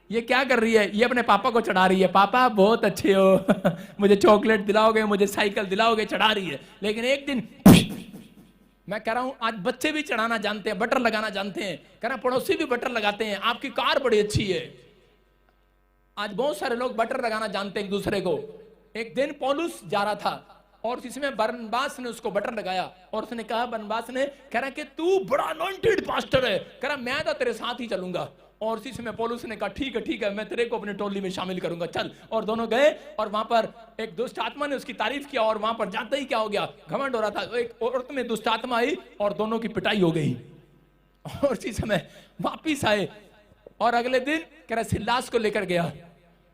ये क्या कर रही है? ये अपने पापा को चढ़ा रही है, पापा बहुत अच्छे हो, मुझे चॉकलेट दिलाओगे, मुझे साइकिल दिलाओगे, चढ़ा रही है। लेकिन एक दिन मैं कह रहा हूं आज बच्चे भी चढ़ाना जानते हैं, बटर लगाना जानते हैं, कह रहा पड़ोसी भी बटर लगाते हैं, आपकी कार बड़ी अच्छी है। आज बहुत सारे लोग बटर लगाना जानते हैं एक दूसरे को। एक दिन पौलुस जा रहा था और इसमें बरनबास ने उसको बटर लगाया और उसने कहा, बरनबास ने कह रहा कि तू बड़ा अनॉइंटेड पास्टर है, कह रहा मैं तो तेरे साथ ही चलूंगा। और उसी समय पौलुस ने कहा ठीक है मैं तेरे को अपनी टोली में शामिल करूंगा, चल। और दोनों गए और वहां पर एक दुष्ट आत्मा ने उसकी तारीफ किया और वहां पर जाते ही क्या हो गया? घमंड हो रहा था। एक औरत में दुष्ट आत्मा आई और दोनों की पिटाई हो गई। और उसी समय वापिस आए और अगले दिन कह रहा सिल्लास को लेकर गया।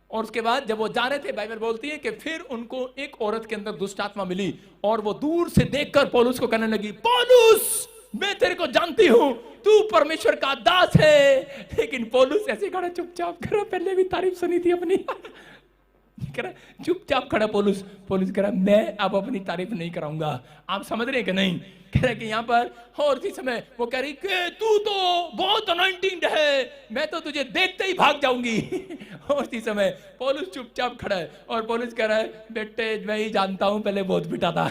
और उसके बाद जब वो जा रहे थे, बाइबल बोलती है कि फिर उनको एक औरत के अंदर दुष्ट आत्मा मिली और वो दूर से देखकर पौलुस को कहने लगी, पौलुस मैं तेरे को जानती हूं, तू परमेश्वर का दास है। लेकिन पौलुस ऐसे खड़ा चुपचाप, कर पहले भी तारीफ सुनी थी अपनी, कह रहा चुपचाप खड़ा पौलुस कह रहा मैं अब अपनी तारीफ नहीं कराऊंगा। आप समझ रहे हैं कि नहीं? कह रहा कि यहाँ पर और इसी समय वो कह रही कि तू तो बहुत अनॉइंटेड है, मैं तो तुझे देखते ही भाग जाऊंगी। और इसी समय पौलुस चुपचाप खड़ा है और पौलुस कह रहा है बेटे मैं ही जानता हूं, पहले बहुत पिटा था।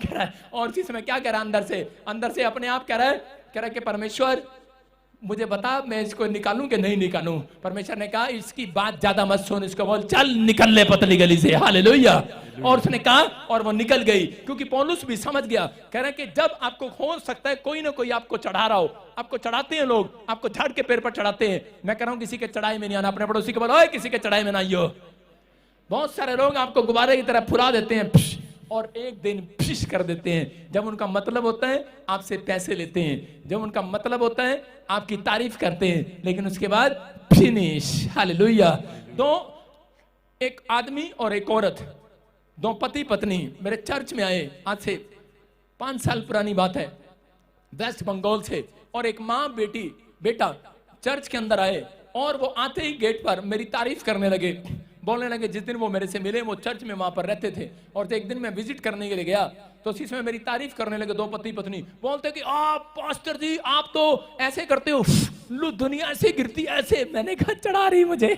कह रहा है, और इसी समय क्या कह रहा है अंदर से अपने आप कह रहा है कि परमेश्वर मुझे बता मैं इसको निकालूं कि नहीं निकालूं। परमेश्वर ने कहा इसकी बात ज्यादा मत सुन, इसको बोल चल निकल ले पतली गली से, हालेलुया। और उसने कहा और वो निकल गई, क्योंकि पौलुस भी समझ गया। कह रहा है कि जब आपको हो सकता है कोई ना कोई आपको चढ़ा रहा हो, आपको चढ़ाते हैं लोग, आपको झाड़ के पैर पर चढ़ाते हैं। मैं कह रहा हूं किसी के चढ़ाई में नहीं आना, अपने पड़ोसी को बोलो ओए किसी के चढ़ाई में ना आइयो। बहुत सारे लोग आपको गुब्बारे की तरह फुला देते हैं और एक दिन फिश कर देते हैं। जब उनका मतलब होता है आपसे पैसे लेते हैं, जब उनका मतलब होता है आपकी तारीफ करते हैं, लेकिन उसके बाद फिनिश, हालेलुया। दो, एक आदमी और एक औरत, दो पति पत्नी मेरे चर्च में आए, आज से 5 साल पुरानी बात है, वेस्ट बंगाल से। और एक माँ बेटा चर्च के अंदर आए और वो आते ही गेट पर मेरी तारीफ करने लगे, बोलने लगे। जिस दिन वो मेरे से मिले वो चर्च में वहां पर रहते थे, और एक दिन मैं विजिट करने के लिए गया तो उसी समय मेरी तारीफ करने लगे। दो पति पत्नी बोलते कि आप पास्टर जी आप तो ऐसे करते हो, दुनिया ऐसे गिरती ऐसे। मैंने कहा चढ़ा रही मुझे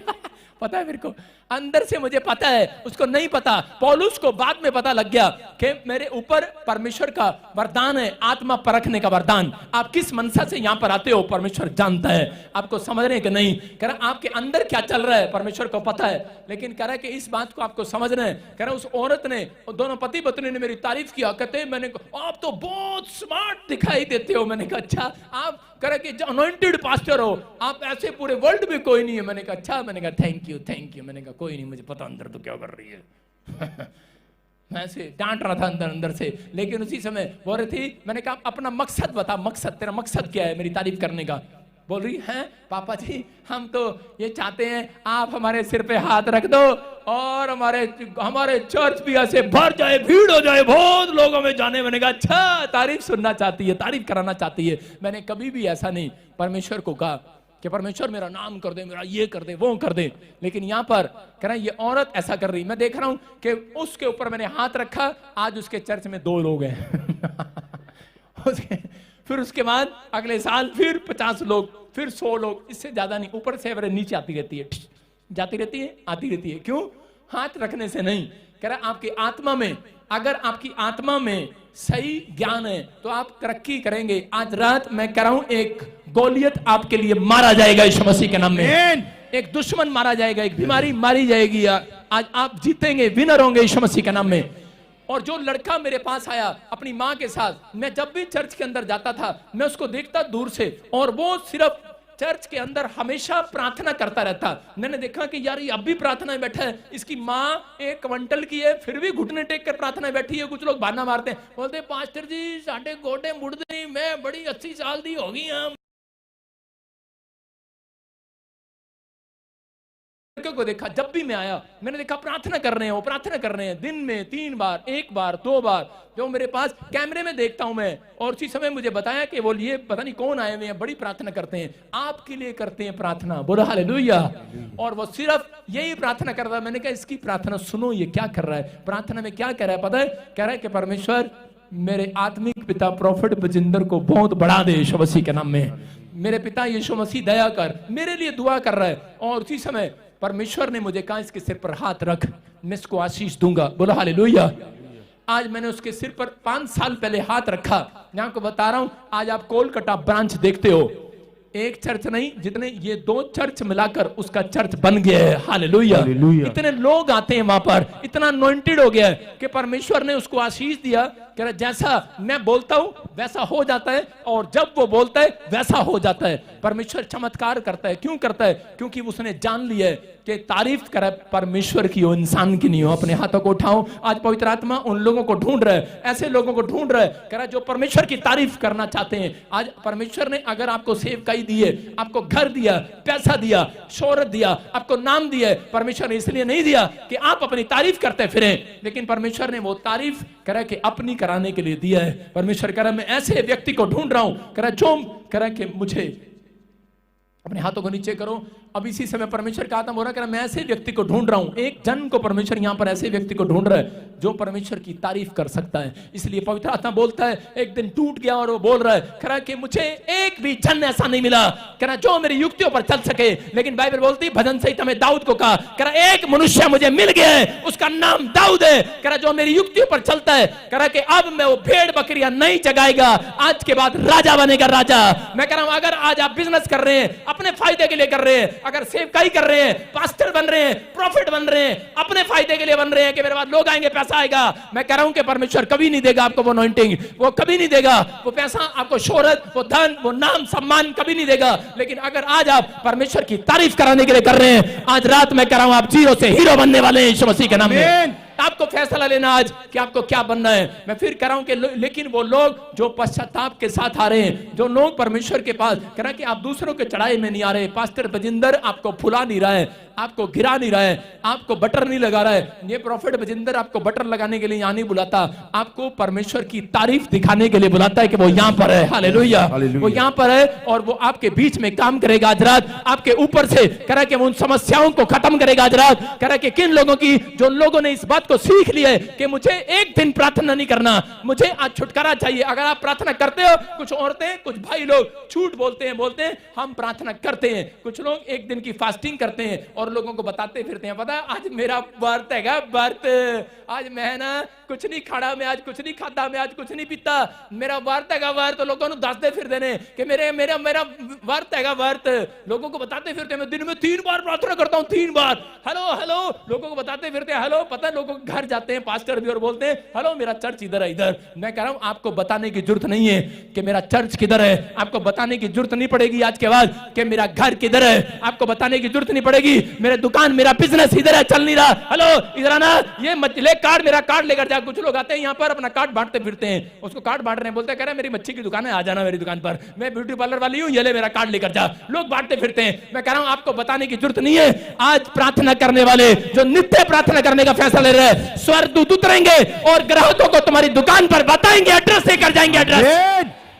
पता है मेरे को, अंदर से मुझे पता है, उसको नहीं पता। पौलुस को बाद में पता लग गया कि मेरे ऊपर परमेश्वर का वरदान है, आत्मा परखने का वरदान। आप किस मनसा से यहां पर आते हो परमेश्वर जानता है, आपको समझ रहे हैं कि नहीं। कह रहा आपके अंदर क्या चल रहा है परमेश्वर को पता है, लेकिन कह रहा है कि इस बात को आपको समझना है। कह रहा उस औरत ने, दोनों पति पत्नी ने मेरी तारीफ किया, कहते मैंने आप तो बहुत स्मार्ट दिखाई देते हो। मैंने कहा अच्छा, आप कह रहे कि अनॉइंटेड पास्टर हो, आप ऐसे पूरे वर्ल्ड में कोई नहीं है। मैंने कहा अच्छा, मैंने कहा थैंक यू। मैंने कहा कोई नहीं, मुझे पता अंदर तो क्या कर रही है मैं ऐसे डांट रहा था अंदर से, लेकिन उसी समय बोल रही थी। मैंने कहा अपना मकसद बता, मकसद तेरा मकसद क्या है मेरी तारीफ करने का। बोल रही है पापा जी हम तो ये चाहते हैं आप हमारे सिर पे हाथ रख दो और हमारे चर्च भी ऐसे भर जाए, भीड़ हो जाए, बहुत लोगों में जाने। मैंने कहा अच्छा, तारीफ सुनना चाहती है, तारीफ कराना चाहती है। मैंने कभी भी ऐसा नहीं परमेश्वर को कहा कि परमेश्वर मेरा नाम कर दे, मेरा ये कर दे, वो कर दे। लेकिन यहाँ पर कह रहा है ये औरत ऐसा कर रही। मैं देख रहा हूं कि उसके ऊपर मैंने हाथ रखा, आज उसके चर्च में 2 लोग हैं फिर उसके बाद अगले साल फिर 50 लोग, फिर 100 लोग, इससे ज्यादा नहीं। ऊपर से एवरेज नीचे आती रहती है, जाती रहती है, आती रहती है। क्यों? हाथ रखने से नहीं। कह रहा आपकी आत्मा में, अगर आपकी आत्मा में सही ज्ञान है तो आप तरक्की करेंगे। आज रात मैं कह रहा हूं एक गोलियत आपके लिए मारा जाएगा यीशु मसीह के नाम में, एक दुश्मन मारा जाएगा, एक बीमारी मारी जाएगी। आज आप जीतेंगे, विनर होंगे यीशु मसीह के नाम में। और जो लड़का मेरे पास आया अपनी माँ के साथ, मैं जब भी चर्च के अंदर जाता था मैं उसको देखता दूर से, और वो सिर्फ चर्च के अंदर हमेशा प्रार्थना करता रहता। मैंने देखा कि यार ये अब भी प्रार्थना में बैठा है, इसकी माँ 1 क्विंटल की है फिर भी घुटने टेक कर प्रार्थना में बैठी है। कुछ लोग बहाना मारते हैं, बोलते पास्टर जी साढ़े गोटे मुड़ते नहीं, मैं बड़ी 80 साल दी होगी। हम को देखा, जब भी मैं आया मैंने देखा प्रार्थना कर रहे हैं, वो प्रार्थना कर रहे हैं दिन में 3 बार, 1 बार, 2 बार। जो मेरे पास कैमरे में देखता हूं मैं, और उसी समय मुझे बताया कि वो ये पता नहीं कौन आए हुए हैं, बड़ी प्रार्थना करते हैं, आपके लिए करते हैं प्रार्थना, बोलो हालेलुया। और वो सिर्फ यही प्रार्थना कर रहा है। मैंने कहा इसकी प्रार्थना सुनो, ये क्या कर रहा है, प्रार्थना में क्या कह रहा है पता है? कह रहा है कि परमेश्वर मेरे आत्मिक पिता प्रॉफिट बजिंदर को बहुत बढ़ा दे यीशु मसीह के नाम में। मेरे पिता यीशु मसीह दया कर, मेरे लिए दुआ कर रहा है। और उसी समय परमेश्वर ने मुझे कहा इसके सिर पर हाथ रख, मैं इसको आशीष दूंगा, बोलो हालेलुया। आज मैंने उसके सिर पर 5 साल पहले हाथ रखा। मैं आपको बता रहा हूं, आज आप कोलकाता ब्रांच देखते हो, एक चर्च नहीं, जितने ये 2 चर्च मिलाकर उसका चर्च बन गया है, हालेलुया। इतने लोग आते हैं वहां पर, इतना अनॉइंटेड हो गया है कि परमेश्वर ने उसको आशीष दिया। कह रहा जैसा मैं बोलता हूं वैसा हो जाता है, और जब वो बोलता है वैसा हो जाता है। परमेश्वर चमत्कार करता है। क्यों करता है? क्योंकि उसने जान लिया है कि तारीफ करे परमेश्वर की हो, इंसान की नहीं हो। अपने हाथों को उठाओ। आज पवित्र आत्मा उन लोगों को ढूंढ रहा है, ऐसे लोगों को ढूंढ रहा है, कह रहा जो परमेश्वर की तारीफ करना चाहते हैं। आज परमेश्वर ने अगर आपको सेवकाई दी है, आपको घर दिया, पैसा दिया, शोहरत दिया, आपको नाम दिया है, परमेश्वर ने इसलिए नहीं दिया कि आप अपनी तारीफ करते फिरें, लेकिन परमेश्वर ने वो तारीफ कह रहा कि अपनी कराने के लिए दिया है। परमेश्वर कह रहा मैं ऐसे व्यक्ति को ढूंढ रहा हूं, कह रहा जो कह रहा कि मुझे अपने हाथों को नीचे करो। अब इसी समय परमेश्वर का आत्मा बोल रहा है मैं ऐसे व्यक्ति को ढूंढ रहा हूं, एक जन को परमेश्वर यहां पर ऐसे व्यक्ति को ढूंढ रहा है जो परमेश्वर की तारीफ कर सकता है। इसलिए पवित्र आत्मा बोलता है एक दिन टूट गया और वो बोल रहा है कह रहा कि मुझे एक भी जन ऐसा नहीं मिला कह रहा जो मेरी युक्तियों पर चल सके। लेकिन बाइबल बोलती भजन संहिता में दाऊद को कहा कह रहा एक मनुष्य मुझे मिल गया है, उसका नाम दाऊद है, कह रहा जो मेरी युक्तियों पर चलता है, कह रहा कि अब मैं वो भेड़ बकरियां नहीं जगाएगा, आज के बाद राजा बनेगा राजा। मैं कह रहा हूं अगर आज आप बिजनेस कर रहे हैं अपने फायदे के लिए कर रहे हैं, अगर सेवकाई कर रहे हैं, पास्टर बन रहे हैं, प्रॉफिट बन रहे हैं, अपने फायदे के लिए बन रहे हैं कि मेरे बाद लोग आएंगे पैसा आएगा, मैं कह रहा हूं कि परमेश्वर कभी नहीं देगा आपको वो अनॉइंटिंग, वो कभी नहीं देगा वो पैसा, आपको शोहरत, वो धन, वो नाम सम्मान कभी नहीं देगा। लेकिन अगर आज आप परमेश्वर की तारीफ कराने के लिए कर रहे हैं, आज रात मैं कह रहा हूं आप जीरो से हीरो बनने वाले हैं यीशु मसीह के नाम में। आपको फैसला लेना आज कि आपको क्या बनना है। मैं फिर कह रहा हूं कि लेकिन वो लोग जो पश्चाताप के साथ आ रहे हैं, जो लोग परमेश्वर के पास कह रहा है कि आप दूसरों के चढ़ाई में नहीं आ रहे, पास्टर बजिंदर आपको फुला नहीं रहा है, आपको गिरा नहीं रहा है, आपको बटर नहीं लगा रहा है, ये प्रॉफिट बजिंदर आपको बटर लगाने के लिए यहां नहीं बुलाता, आपको परमेश्वर की तारीफ दिखाने के लिए बुलाता है कि वो यहां पर है। हालेलुया, वो यहां पर है और वो आपके बीच में काम करेगा आज रात, आपके ऊपर से कह रहा है कि उन समस्याओं को खत्म करेगा आज रात। कह रहा है कि किन लोगों की, जो लोगों ने इस बात को सीख लिया है कि मुझे एक दिन प्रार्थना नहीं करना, मुझे आज छुटकारा चाहिए। अगर आप प्रार्थना करते हो, कुछ औरतें कुछ भाई लोग झूठ बोलते हैं हम प्रार्थना करते हैं, कुछ लोग एक दिन की फास्टिंग करते हैं और लोगों को बताते फिरते हैं पता आज मेरा व्रत है, व्रत आज मैं ना कुछ नहीं खाड़ा, मैं आज कुछ नहीं खाता, मैं आज कुछ नहीं पीता, मेरा व्रत है व्रत। तो लोगों को दसते फिर देने कि मेरा व्रत है व्रत, लोगों को बताते फिरते मैं दिन में 3 बार प्रार्थना करता हूं, 3 बार। हेलो हेलो लोगों को बताते फिरते हेलो, पता है लोगों के घर जाते हैं पास्टर भी और बोलते हैं हेलो मेरा चर्च इधर है इधर। मैं कह रहा हूं आपको बताने की जरूरत नहीं है कि मेरा चर्च किधर है, आपको बताने की जरूरत नहीं पड़ेगी आज के बाद कि मेरा घर किधर है, आपको बताने की जरूरत नहीं पड़ेगी मेरे दुकान मेरा बिजनेस इधर है चल नहीं रहा, हेलो इधर आना, ये मत ले कार्ड, मेरा कार्ड लेकर जा। कुछ लोग आते हैं यहाँ पर अपना कार्ड बांटते फिरते हैं, उसको कार्ड बांट रहे हैं, बोलते हैं कह रहे मेरी मच्छी की दुकान है आ जाना मेरी दुकान पर, मैं ब्यूटी पार्लर वाली हूँ, ये ले मेरा कार्ड लेकर जा। लोग बांटते फिरते हैं। मैं कह रहा हूं आपको बताने की जरूरत नहीं है। आज प्रार्थना करने वाले जो नित्य प्रार्थना करने का फैसला ले रहे हैं, स्वर्गदूत उतरेंगे और ग्राहकों को तुम्हारी दुकान पर बताएंगे, एड्रेस देकर जाएंगे,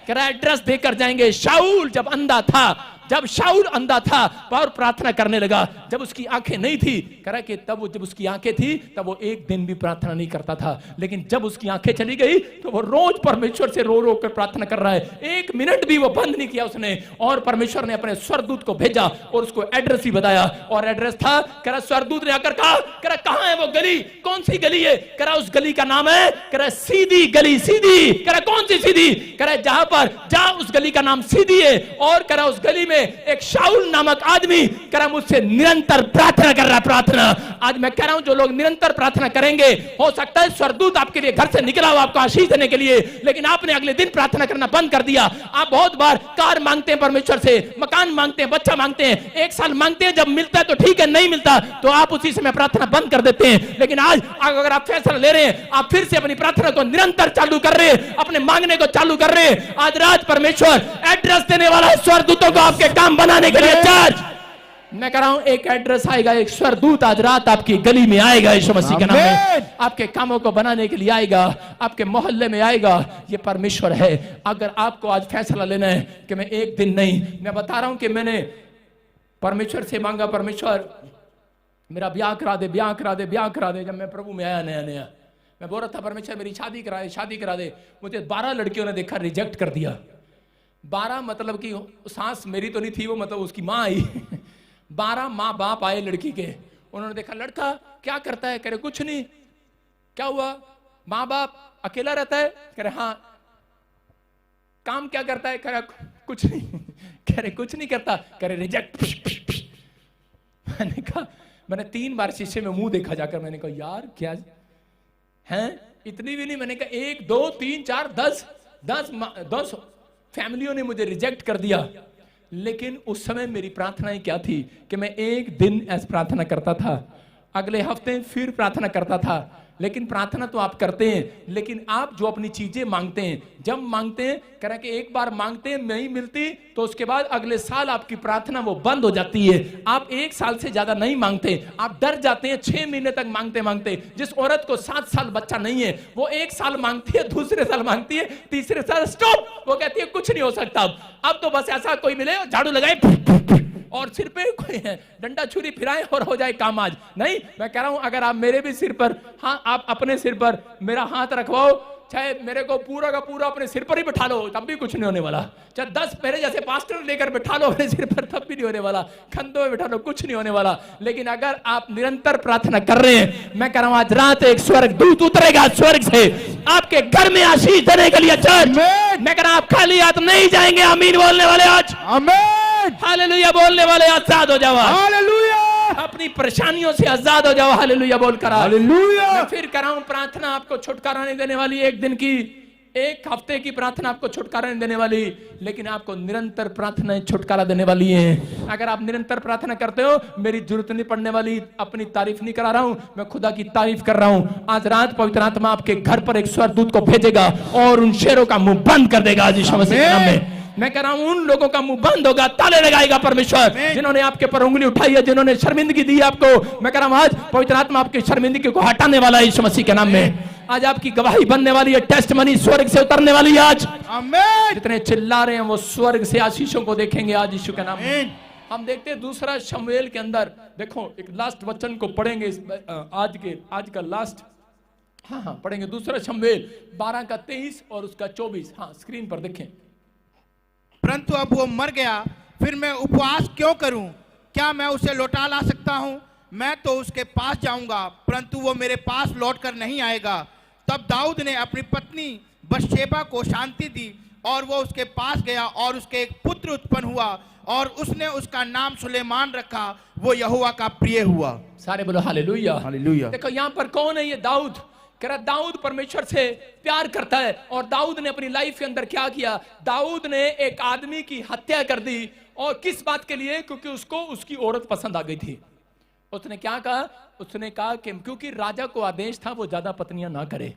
एड्रेस देकर जाएंगे। शाऊल जब अंधा था, जब शाऊल अंधा था और प्रार्थना करने लगा, जब उसकी आंखें नहीं थी, कह रहा कि तब जब उसकी आंखें थी तब वो एक दिन भी प्रार्थना नहीं करता था, लेकिन जब उसकी आंखें चली गई तो वो रोज परमेश्वर से रो रो कर प्रार्थना कर रहा है, 1 मिनट भी वो बंद नहीं किया उसने। और परमेश्वर ने अपने स्वर्गदूत को भेजा और उसको एड्रेस ही बताया, और एड्रेस था, कह रहा स्वर्गदूत ने आकर कहा, कह रहा कहां है वो गली, कौन सी गली है, कह रहा उस गली का नाम है, कह रहा सीधी गली, सीधी, कह रहा कौन सी सीधी, कह रहा जहां पर जा उस गली का नाम सीधी है, और कह रहा उस गली में एक शाऊल नामक आदमी कह रहा मुझसे निरंतर प्रार्थना कर रहा है, प्रार्थना। आज मैं कह रहा हूं जो लोग निरंतर प्रार्थना करेंगे, हो सकता है स्वर्गदूत आपके लिए घर से निकला हो आपको आशीष देने के लिए, लेकिन आपने अगले दिन प्रार्थना करना बंद कर दिया। आप बहुत बार कार मांगते हैं परमेश्वर से, मकान मांगते हैं, बच्चा मांगते हैं, 1 साल मांगते हैं, जब मिलता है तो ठीक है, नहीं मिलता तो आप उसी समय प्रार्थना बंद कर देते हैं। लेकिन आज अगर आप फैसला ले रहे हैं, आप फिर से अपनी प्रार्थना को निरंतर चालू कर रहे हैं, अपने मांगने को चालू कर रहे हैं, आज रात परमेश्वर एड्रेस देने वाला है स्वर्गदूतों को आपके काम बनाने के लिए। चार्ज मैं कह रहा हूं एक एड्रेस आएगा, एक स्वर्गदूत आज रात आपकी गली में आएगा यीशु मसीह के नाम में, आपके कामों को बनाने के लिए आएगा, आपके मोहल्ले में आएगा। ये परमेश्वर है। अगर आपको आज फैसला लेना है कि मैं एक दिन नहीं, मैं बता रहा हूं कि मैंने परमेश्वर से मांगा, परमेश्वर मेरा ब्याह करा दे, ब्याह करा दे, ब्याह करा दे। जब मैं प्रभु में आया नया नया, मैं बोल रहा था परमेश्वर मेरी शादी करा दे, शादी करा दे। मुझे 12 लड़कियों ने देखा, रिजेक्ट कर दिया। 12 मतलब कि सास मेरी तो नहीं थी वो, मतलब उसकी माँ आई। 12 माँ बाप आए लड़की के, उन्होंने देखा लड़का क्या करता है, कह रहे कुछ नहीं। क्या हुआ, माँ बाप अकेला रहता है, कह रहे हाँ। काम क्या करता है, कह रहा कुछ नहीं, कह रहे कुछ नहीं करता, कह रहे रिजेक्ट। मैंने कहा, मैंने 3 बार शीशे में मुंह देखा जाकर, मैंने कहा यार क्या है, इतनी भी नहीं। मैंने कहा 1 2 3 4 10 फैमिलियों ने मुझे रिजेक्ट कर दिया। लेकिन उस समय मेरी प्रार्थनाएं क्या थी कि मैं एक दिन ऐसे प्रार्थना करता था, अगले हफ्ते फिर प्रार्थना करता था। लेकिन प्रार्थना तो आप करते हैं, लेकिन आप जो अपनी चीजें मांगते हैं, जब मांगते हैं, कह रहा कि एक बार मांगते हैं नहीं मिलती तो उसके बाद अगले साल आपकी प्रार्थना वो बंद हो जाती है। आप 1 साल से ज्यादा नहीं मांगते, आप डर जाते हैं 6 महीने तक मांगते मांगते। जिस औरत को 7 साल बच्चा नहीं है, वो 1 साल मांगती है, दूसरे साल मांगती है, तीसरे साल स्टॉप, वो कहती है कुछ नहीं हो सकता। अब तो बस ऐसा कोई मिले झाड़ू लगाए और सिर पे कोई है डंडा छुरी फिराए और हो जाए काम आज नहीं। मैं कह रहा हूं अगर आप मेरे भी सिर पर, हाँ आप अपने सिर पर मेरा हाथ रखवाओ, चाहे मेरे को पूरा का पूरा अपने सिर पर ही बिठा लो, तब भी कुछ नहीं होने वाला। चाहे 10 मेरे जैसे पास्टर लेकर बिठा लो अपने सिर पर, तब भी नहीं होने वाला। खंडों में बिठा लो, कुछ नहीं होने वाला। लेकिन अगर आप निरंतर प्रार्थना कर रहे हैं, मैं कह रहा हूं आज रात एक स्वर्ग दूत उतरेगा स्वर्ग से आपके घर में आशीष देने के लिए। चर्च मैं कह रहा हूं आप खाली हाथ नहीं जाएंगे। आमीन बोलने वाले आज, आमीन, हालेलुया बोलने वाले आजाद हो जाओ, हालेलुया, अपनी परेशानियों से आजाद हो जाओ, हालेलुया बोलकर। हालेलुया। मैं फिर कह रहा हूं प्रार्थना आपको छुटकारा नहीं देने वाली, एक दिन की, एक हफ्ते की प्रार्थना आपको छुटकारा नहीं देने वाली, लेकिन आपको निरंतर प्रार्थनाएं छुटकारा देने वाली हैं। अगर आप निरंतर प्रार्थना करते हो, मेरी जरूरत नहीं पड़ने वाली। अपनी तारीफ नहीं करा रहा हूं, मैं खुदा की तारीफ कर रहा हूं। आज रात पवित्र आत्मा आपके घर पर एक स्वर्गदूत को भेजेगा और उन शेरों का मुंह बंद कर देगा आज यीशु मसीह के नाम में। मैं कह रहा हूं उन लोगों का मुंह बंद होगा, ताले लगाएगा परमेश्वर, जिन्होंने आपके पर उंगली उठाई है, जिन्होंने शर्मिंदगी दी आपको। मैं कह रहा हूं आज पवित्र आत्मा आपकी शर्मिंदगी को हटाने वाला है यीशु मसीह के नाम में। आज आपकी गवाही बनने वाली है, टेस्ट मनी स्वर्ग से उतरने वाली है आज। आमीन। जितने चिल्ला रहे हैं वो स्वर्ग से आशीषों को देखेंगे आज यीशु के नाम में। हम देखते हैं दूसरा शमूएल के अंदर, देखो एक लास्ट वचन को पढ़ेंगे आज का लास्ट, हाँ पढ़ेंगे दूसरा शमूएल 12 का 23 और उसका 24। हाँ स्क्रीन पर देखें। परंतु अब वो मर गया, फिर मैं उपवास क्यों करूं? क्या मैं उसे लौटा ला सकता हूं? मैं तो उसके पास जाऊंगा, परंतु वो मेरे पास लौट कर नहीं आएगा। तब दाऊद ने अपनी पत्नी बशशेबा को शांति दी और वो उसके पास गया और उसके एक पुत्र उत्पन्न हुआ और उसने उसका नाम सुलेमान रखा। वो यहोवा का प्रिय हुआ। सारे बोलो हालेलुया, हालेलुया। देखो यहाँ पर कौन है ये दाऊद? कह रहा दाऊद परमेश्वर से प्यार करता है। और दाऊद ने अपनी लाइफ के अंदर क्या किया? दाऊद ने एक आदमी की हत्या कर दी। और किस बात के लिए? क्योंकि उसको उसकी औरत पसंद आ गई थी। उसने क्या कहा? उसने कहा कि क्योंकि राजा को आदेश था वो ज्यादा पत्नियां ना करे।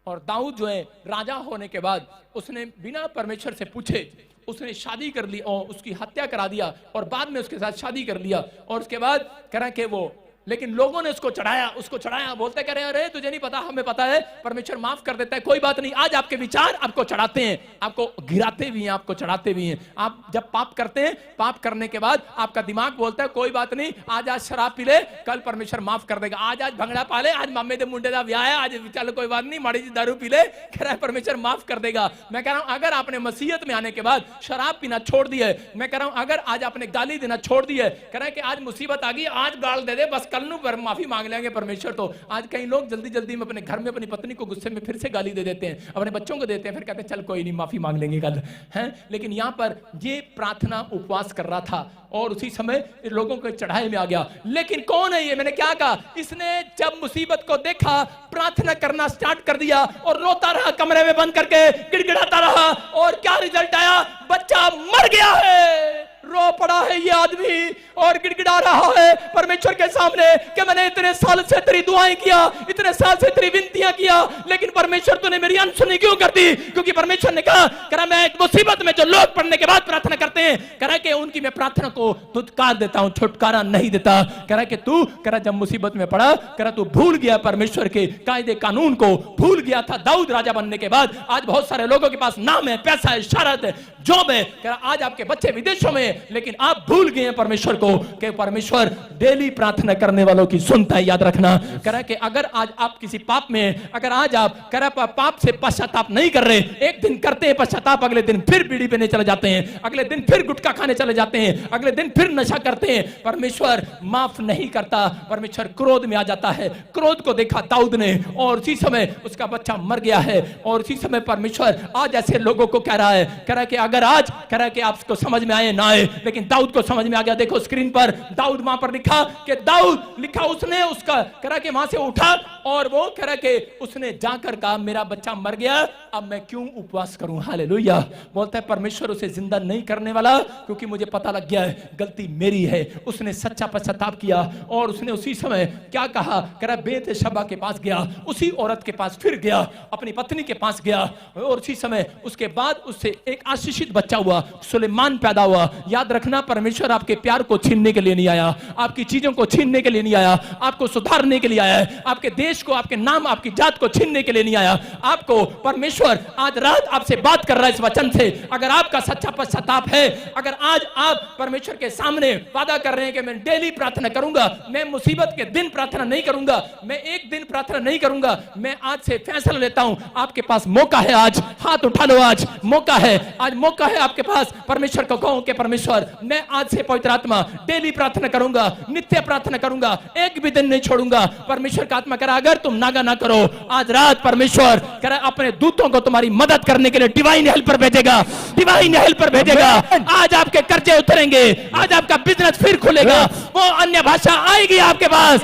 और दाऊद जो है राजा होने के बाद उसने बिना परमेश्वर से पूछे उसने शादी कर ली और उसकी हत्या करा दिया और बाद में उसके साथ शादी कर लिया। और उसके बाद कह रहा कि वो, लेकिन लोगों ने उसको चढ़ाया, बोलते कह रहे अरे तुझे नहीं पता, हमें पता है, परमेश्वर माफ कर देता है, कोई बात नहीं। आज आपके विचार आपको चढ़ाते हैं, आपको गिराते भी हैं, आपको चढ़ाते भी हैं। आप जब पाप करते हैं, पाप करने के बाद आपका दिमाग बोलता है कोई बात नहीं, आज शराब पी ले, कल परमेश्वर माफ कर देगा। आज भंगड़ा पा ले, आज मामे दे मुंडे दा ब्याह है, आज चल कोई बात नहीं, माड़ी जी दारू पी ले, कह रहा है परमेश्वर माफ कर देगा। मैं कह रहा हूं अगर आपने मसीहत में आने के बाद शराब पीना छोड़ दिया है, मैं कह रहा हूं अगर आज आपने गाली देना छोड़ दिया है, कह रहा है कि आज मुसीबत आ गई, आज गाल दे दे, बस कल नू पर माफी मांग लेंगे परमेश्वर। तो आज कई लोग जल्दी जल्दी में अपने घर में अपनी पत्नी को गुस्से में फिर से गाली दे देते हैं, अपने बच्चों को देते हैं, फिर कहते हैं चल कोई नहीं माफी मांग लेंगे कल, हैं। लेकिन यहां पर ये प्रार्थना उपवास कर रहा था और उसी समय लोगों के चढ़ाई में आ गया। लेकिन कौन है ये? मैंने क्या कहा? इसने जब मुसीबत को देखा प्रार्थना करना स्टार्ट कर दिया और रोता रहा, कमरे में बंद करके गिड़गिड़ाता रहा। और क्या रिजल्ट आया? बच्चा मर गया है। रो पड़ा है ये आदमी और गिड़गिड़ा रहा है परमेश्वर के सामने कि मैंने इतने साल से तेरी दुआएं किया, इतने साल से तेरी विनतियां किया, लेकिन परमेश्वर तूने मेरी अनसुनी क्यों कर दी? क्योंकि परमेश्वर ने कहा मैं एक मुसीबत में जो लोग पढ़ने के बाद प्रार्थना करते हैं, कह रहा है कि उनकी मैं प्रार्थना को दुत्कार देता हूं, छुटकारा नहीं देता। कह रहा है कि तू, कह रहा जब मुसीबत में पड़ा, कह रहा तू भूल गया परमेश्वर के कायदे कानून को, भूल गया था। दाऊद राजा बनने के बाद आज बहुत सारे लोगों के पास नाम है, पैसा है, शहरत है, जॉब है, कह रहा आज आपके बच्चे विदेशों में, लेकिन आप भूल गए हैं परमेश्वर को कि परमेश्वर डेली प्रार्थना करने वालों की सुनता है। याद रखना। कह रहा है कि अगर आज आप किसी पाप में, अगर आज आप कह रहा पाप से पश्चाताप नहीं कर रहे, एक दिन करते हैं पश्चाताप, अगले दिन फिर बीड़ी पीने चले जाते हैं, अगले दिन फिर गुटखा खाने चले जाते हैं, अगले दिन फिर नशा करते हैं, परमेश्वर माफ नहीं करता, परमेश्वर क्रोध में आ जाता है। क्रोध को देखा दाऊद ने और उसी समय उसका बच्चा मर गया है। और उसी समय परमेश्वर आज ऐसे लोगों को कह रहा है, कह रहा है कि अगर आज, कह रहा है कि आपको समझ में आए ना आए, लेकिन दाऊद को समझ में आ गया। देखो स्क्रीन पर दाऊद वहां पर लिखा कि दाऊद लिखा, उसने उसका कह रहा कि वहां से उठा और वो कह रहा कि उसने जाकर कहा मेरा बच्चा मर गया, अब मैं क्यों उपवास करूं? हालेलुया। बोलता है परमेश्वर उसे जिंदा नहीं करने वाला, क्योंकि मुझे पता लग गया है गलती मेरी है। उसने सच्चा पश्चाताप किया और उसने उसी समय क्या कहा? कह रहा बेतशबा के पास गया, उसी औरत के पास फिर गया, अपनी पत्नी के पास गया और उसी समय उसके बाद उससे एक आशीषित बच्चा हुआ, सुलेमान पैदा हुआ। याद रखना परमेश्वर आपके प्यार को छीनने के लिए नहीं आया, आपकी चीजों को छीनने के लिए नहीं आया, आपको सुधारने के लिए आया है, आपके देश देश को, आपके नाम, आपकी जात को छीनने के लिए नहीं आया। आपको परमेश्वर आज रात आपसे बात कर रहा है इस वचन से। अगर आपका सच्चा पश्चाताप है, अगर आज आप परमेश्वर के सामने वादा कर रहे हैं कि मैं डेली प्रार्थना करूंगा, मैं मुसीबत के दिन प्रार्थना नहीं करूंगा, मैं एक दिन प्रार्थना नहीं करूंगा, मैं आज से फैसला लेता हूं, आपके पास मौका है। आज हाथ उठा लो, आज मौका है, आज मौका है आपके पास। परमेश्वर को कहो कि परमेश्वर मैं आज से पवित्र आत्मा डेली प्रार्थना करूंगा, नित्य प्रार्थना करूंगा, एक भी दिन नहीं छोड़ूंगा। परमेश्वर का आत्मा करा अगर तुम नागा ना करो, आज रात परमेश्वर करा अपने दूतों को तुम्हारी मदद करने के लिए डिवाइन हेल्पर भेजेगा, डिवाइन हेल्पर भेजेगा। आज आपके कर्जे उतरेंगे, आज आपका बिजनेस फिर खुलेगा, वो अन्य भाषा आएगी आपके पास,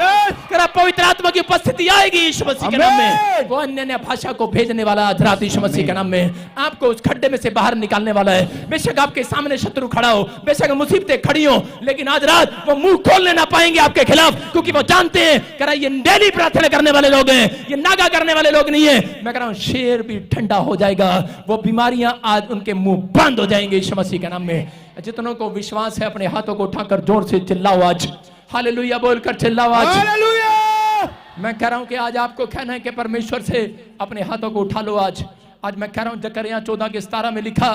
करा पवित्र आत्मा की उपस्थिति आएगी यीशु मसीह के नाम में। वो अन्य भाषा को भेजने वाला आज रात यीशु मसीह के नाम में आपको उस खड्डे में से बाहर निकालने वाला है। बेशक आपके सामने शत्रु खड़ा हो, बेशक मुसीबतें खड़ी हो, लेकिन आज रात वो मुंह खोलने ना पाएंगे आपके खिलाफ, क्योंकि वो जानते हैं करा ये डेली प्रार्थना करने वाले लोग हैं, ये नागा करने वाले लोग नहीं है। मैं कह रहा हूं शेर भी ठंडा हो जाएगा, वो बीमारियां आज उनके मुंह बंद हो जाएंगे यीशु मसीह के नाम में। जितनों को विश्वास है अपने हाथों को उठाकर जोर से चिल्लाओ आज, हालेलुया बोलकर चिल्लाओ आज। मैं कह रहा हूं कि आज आपको कहना है कि परमेश्वर से अपने हाथों को उठा लो आज। आज मैं कह रहा हूं जकरिया 14:17 में लिखा,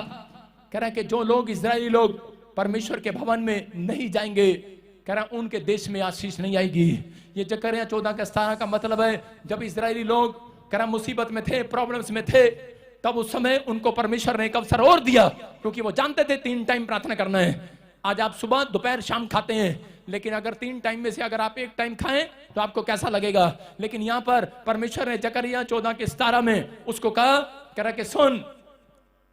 कह रहा है कि जो लोग इजरायली लोग परमेश्वर के भवन में नहीं जाएंगे, कह रहा है उनके देश में आशीष नहीं आएगी। ये जकरिया 14:17 का मतलब है जब इजरायली लोग कह रहा मुसीबत में थे, प्रॉब्लम्स में थे, तब उस समय उनको परमेश्वर ने एक अवसर और दिया, क्योंकि वो जानते थे 3 टाइम प्रार्थना करना है। आज आप सुबह दोपहर शाम खाते हैं, लेकिन अगर 3 टाइम में से अगर आप 1 टाइम खाएं तो आपको कैसा लगेगा। लेकिन यहां पर परमेश्वर ने जकरिया 14:17 में उसको कहा, कह रहा कि सुन,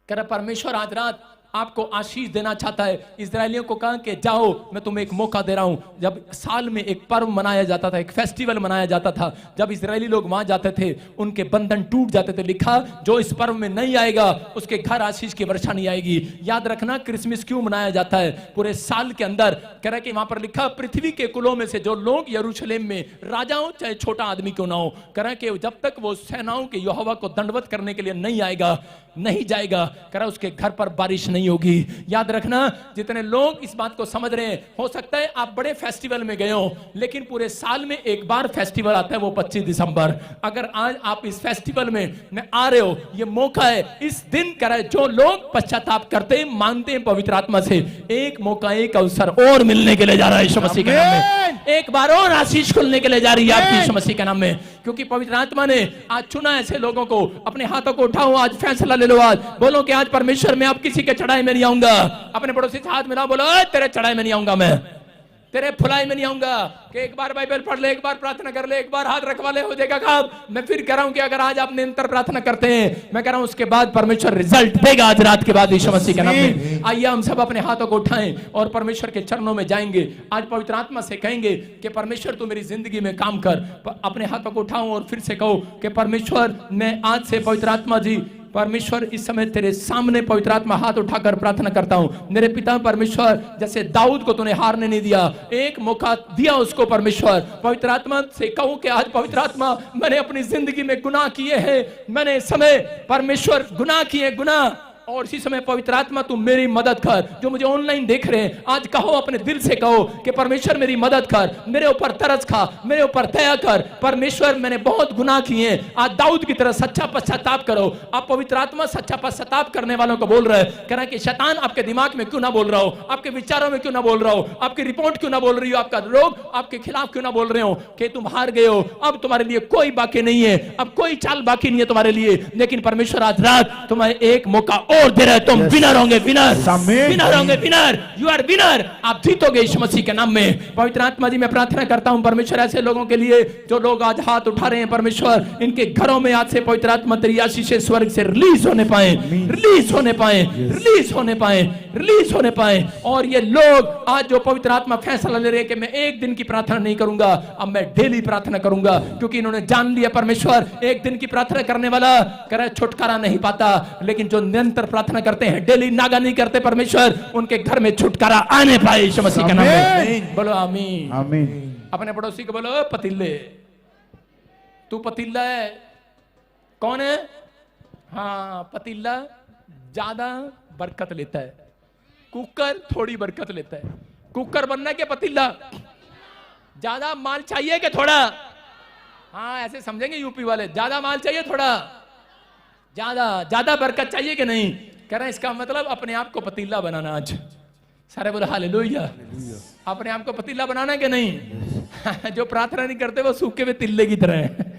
कह रहा परमेश्वर आज रात आपको आशीष देना चाहता है। इजरायलियों को कहा कि जाओ, मैं तुम्हें एक मौका दे रहा हूं। जब साल में एक पर्व मनाया जाता था, एक फेस्टिवल मनाया जाता था, जब इजरायली लोग वहां जाते थे उनके बंधन टूट जाते थे। लिखा जो इस पर्व में नहीं आएगा उसके घर आशीष की वर्षा नहीं आएगी। याद रखना क्रिसमस क्यों मनाया जाता है पूरे साल के अंदर, कह रहा कि वहां पर लिखा पृथ्वी के कुलों में से जो लोग यरूशलेम में राजा हो चाहे छोटा आदमी क्यों ना हो, कह रहा कि जब तक वो सेनाओं के यहोवा को दंडवत करने के लिए नहीं आएगा, नहीं जाएगा, कह रहा उसके घर पर बारिश नहीं होगी। याद रखना जितने लोग इस बात को समझ रहे हैं, हो सकता है आप बड़े फेस्टिवल में गए हो, लेकिन पूरे साल में एक बार फेस्टिवल आता है, वो 25 दिसंबर। अगर आज आप इस फेस्टिवल में आ रहे हो, ये मौका है, इस दिन करे जो लोग पश्चाताप करते हैं, मानते हैं पवित्र आत्मा से, एक मौका, एक अवसर और मिलने के लिए जा रहा है यीशु मसीह के नाम में। एक बार और आशीष खुलने के लिए जा रही है आपकी यीशु मसीह के नाम में, क्योंकि पवित्र आत्मा ने आज चुना ऐसे लोगों को। अपने हाथों को उठाओ, आज फैसला ले लो, आज बोलो कि आज परमेश्वर मैं अब किसी के चढ़ाई में नहीं आऊंगा। अपने पड़ोसी से हाथ मिलाओ, बोलो तेरे चढ़ाई में नहीं आऊंगा, मैं तेरे फुलाई में नहीं आऊंगा। कि एक बार बाइबल पढ़ ले, एक बार प्रार्थना कर ले, एक बार हाथ रखवा ले, हो जाएगा काम। मैं फिर कह रहा हूं कि अगर आज आप निरंतर प्रार्थना करते हैं, मैं कह रहा हूं उसके बाद परमेश्वर रिजल्ट देगा आज रात के बाद यीशु मसीह के नाम में। आइए हम सब अपने हाथों को उठाएं और परमेश्वर के चरणों में जाएंगे। आज पवित्र आत्मा से कहेंगे कि परमेश्वर तू मेरी जिंदगी में काम कर। अपने हाथों को उठाओ और फिर से कहो कि परमेश्वर मैं आज से पवित्र आत्मा जी, परमेश्वर इस समय तेरे सामने पवित्र आत्मा हाथ उठाकर प्रार्थना करता हूं। मेरे पिता परमेश्वर, जैसे दाऊद को तूने हारने नहीं दिया, एक मौका दिया उसको परमेश्वर। पवित्र आत्मा से कहूं कि आज पवित्र आत्मा मैंने अपनी जिंदगी में गुनाह किए हैं, मैंने समय परमेश्वर गुनाह किए, गुनाह, और इसी समय पवित्र आत्मा तू मेरी मदद कर। जो मुझे ऑनलाइन देख रहे हैं, आज कहो, अपने दिल से कहो कि परमेश्वर मेरी मदद कर, मेरे ऊपर तरस खा, मेरे ऊपर दया कर। परमेश्वर मैंने बहुत गुनाह किए हैं, आज दाऊद की तरह सच्चा पश्चाताप करो। आप पवित्र आत्मा सच्चा पश्चाताप करने वालों को बोल रहे हैं, कह रहा है कि शैतान आपके दिमाग में क्यों ना बोल रहा हो, आपके विचारों में क्यों ना बोल रहा हो, आपकी रिपोर्ट क्यों ना बोल रही हो, आपका रोग आपके खिलाफ क्यों ना बोल रहे हो कि तुम हार गए हो, अब तुम्हारे लिए कोई बाकी नहीं है, अब कोई चाल बाकी नहीं है तुम्हारे लिए। लेकिन परमेश्वर आज रात तुम्हें एक मौका और दे रहा है, तुम विनर होंगे, विनर, विनर होंगे, विनर, यू आर विनर, आप जीतोगे यीशु मसीह के नाम में। पवित्र आत्मा जी मैं प्रार्थना करता हूं परमेश्वर ऐसे लोगों के लिए जो लोग आज हाथ उठा रहे हैं, परमेश्वर इनके घरों में आज से पवित्र आत्मा तेरी आशीष स्वर्ग से रिलीज होने पाए, रिलीज होने पाए, रिलीज होने पाए, रिलीज होने पाए। और ये लोग आज जो पवित्र आत्मा फैसला ले रहे हैं कि मैं एक दिन की प्रार्थना नहीं करूंगा, अब मैं डेली प्रार्थना करूंगा, क्योंकि इन्होंने जान लिया परमेश्वर एक दिन की प्रार्थना करने वाला करे छुटकारा नहीं पाता, लेकिन जो निरंतर प्रार्थना करते हैं, डेली नागा नहीं करते, परमेश्वर उनके घर में छुटकारा आने पाए यीशु मसीह के नाम में। बोलो आमीन, आमीन। अपने पड़ोसी को बोलो पतीले, तू पतीला है, कौन है? हाँ, पतीला ज्यादा बरकत लेता है, कुकर थोड़ी बरकत लेता है। कुकर बनना क्या पतीला? ज्यादा माल चाहिए कि थोड़ा? हाँ ऐसे समझेंगे यूपी वाले, ज्यादा माल चाहिए, थोड़ा ज्यादा ज्यादा बरकत चाहिए कि नहीं। कह रहे हैं इसका मतलब अपने आप को पतीला बनाना। आज सारे बोले हालेलुया, अपने आप को पतीला बनाना कि नहीं। जो प्रार्थना नहीं करते वो सूखे हुए तिल्ले की तरह हैं।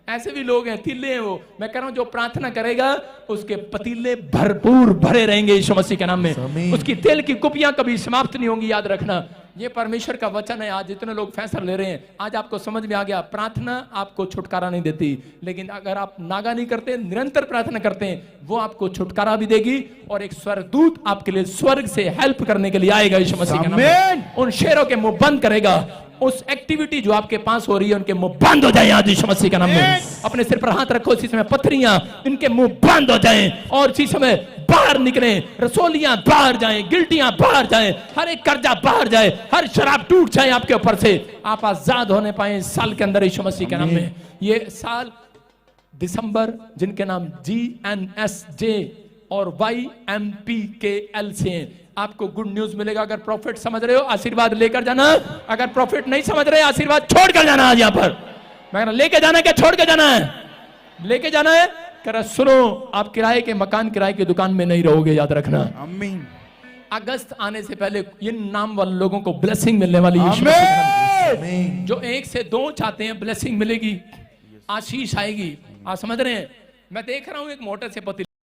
ऐसे भी लोग हैं, तिल्ले हैं वो। मैं कह रहा हूं जो प्रार्थना करेगा उसके पतीले भरपूर भरे रहेंगे यीशु मसीह के नाम में। उसकी तेल की कुपियां कभी समाप्त नहीं होंगी, याद रखना। ये परमेश्वर का वचन है। आज जितने लोग फैसला ले रहे हैं, आज आपको समझ में आ गया, प्रार्थना आपको छुटकारा नहीं देती, लेकिन अगर आप नागा नहीं करते, निरंतर प्रार्थना करते हैं, वो आपको छुटकारा भी देगी और एक स्वर्गदूत आपके लिए स्वर्ग से हेल्प करने के लिए आएगा यीशु मसीह के नाम में। उन शेरों के मुंह बंद करेगा। उस एक्टिविटी जो आपके पास हो रही है उनके मुंह बंद हो जाए आज यीशु मसीह के नाम में। अपने सिर पर हाथ रखो, इसी समय पत्थरियां इनके मुंह बंद हो जाएं और इसी समय बाहर निकले, रसोलियां बाहर जाएं, गिल्टियां बाहर जाएं, हर एक कर्जा बाहर जाए, हर शराब टूट जाए आपके ऊपर से, आप आजाद होने पाए इस साल के अंदर यीशु मसीह के नाम में। ये साल दिसंबर जिनके नाम GNSJ और YMPKL से हैं, आपको गुड न्यूज मिलेगा। अगर प्रॉफिट समझ रहे हो आशीर्वाद लेकर जाना, अगर प्रॉफिट नहीं समझ रहे आशीर्वाद छोड़ कर जाना। आज यहां पर मैं लेके जाना है क्या छोड़ के जाना है? लेके जाना है। कर सुनो, आप किराए के मकान, किराए की दुकान में नहीं रहोगे, याद रखना। आमीन। अगस्त आने से पहले इन नाम वाले लोगों को ब्लेसिंग मिलने वाली है। जो 1 से 2 चाहते हैं ब्लेसिंग मिलेगी, आशीष आएगी। आप समझ रहे हैं? मैं देख रहा हूं एक मोटर से पति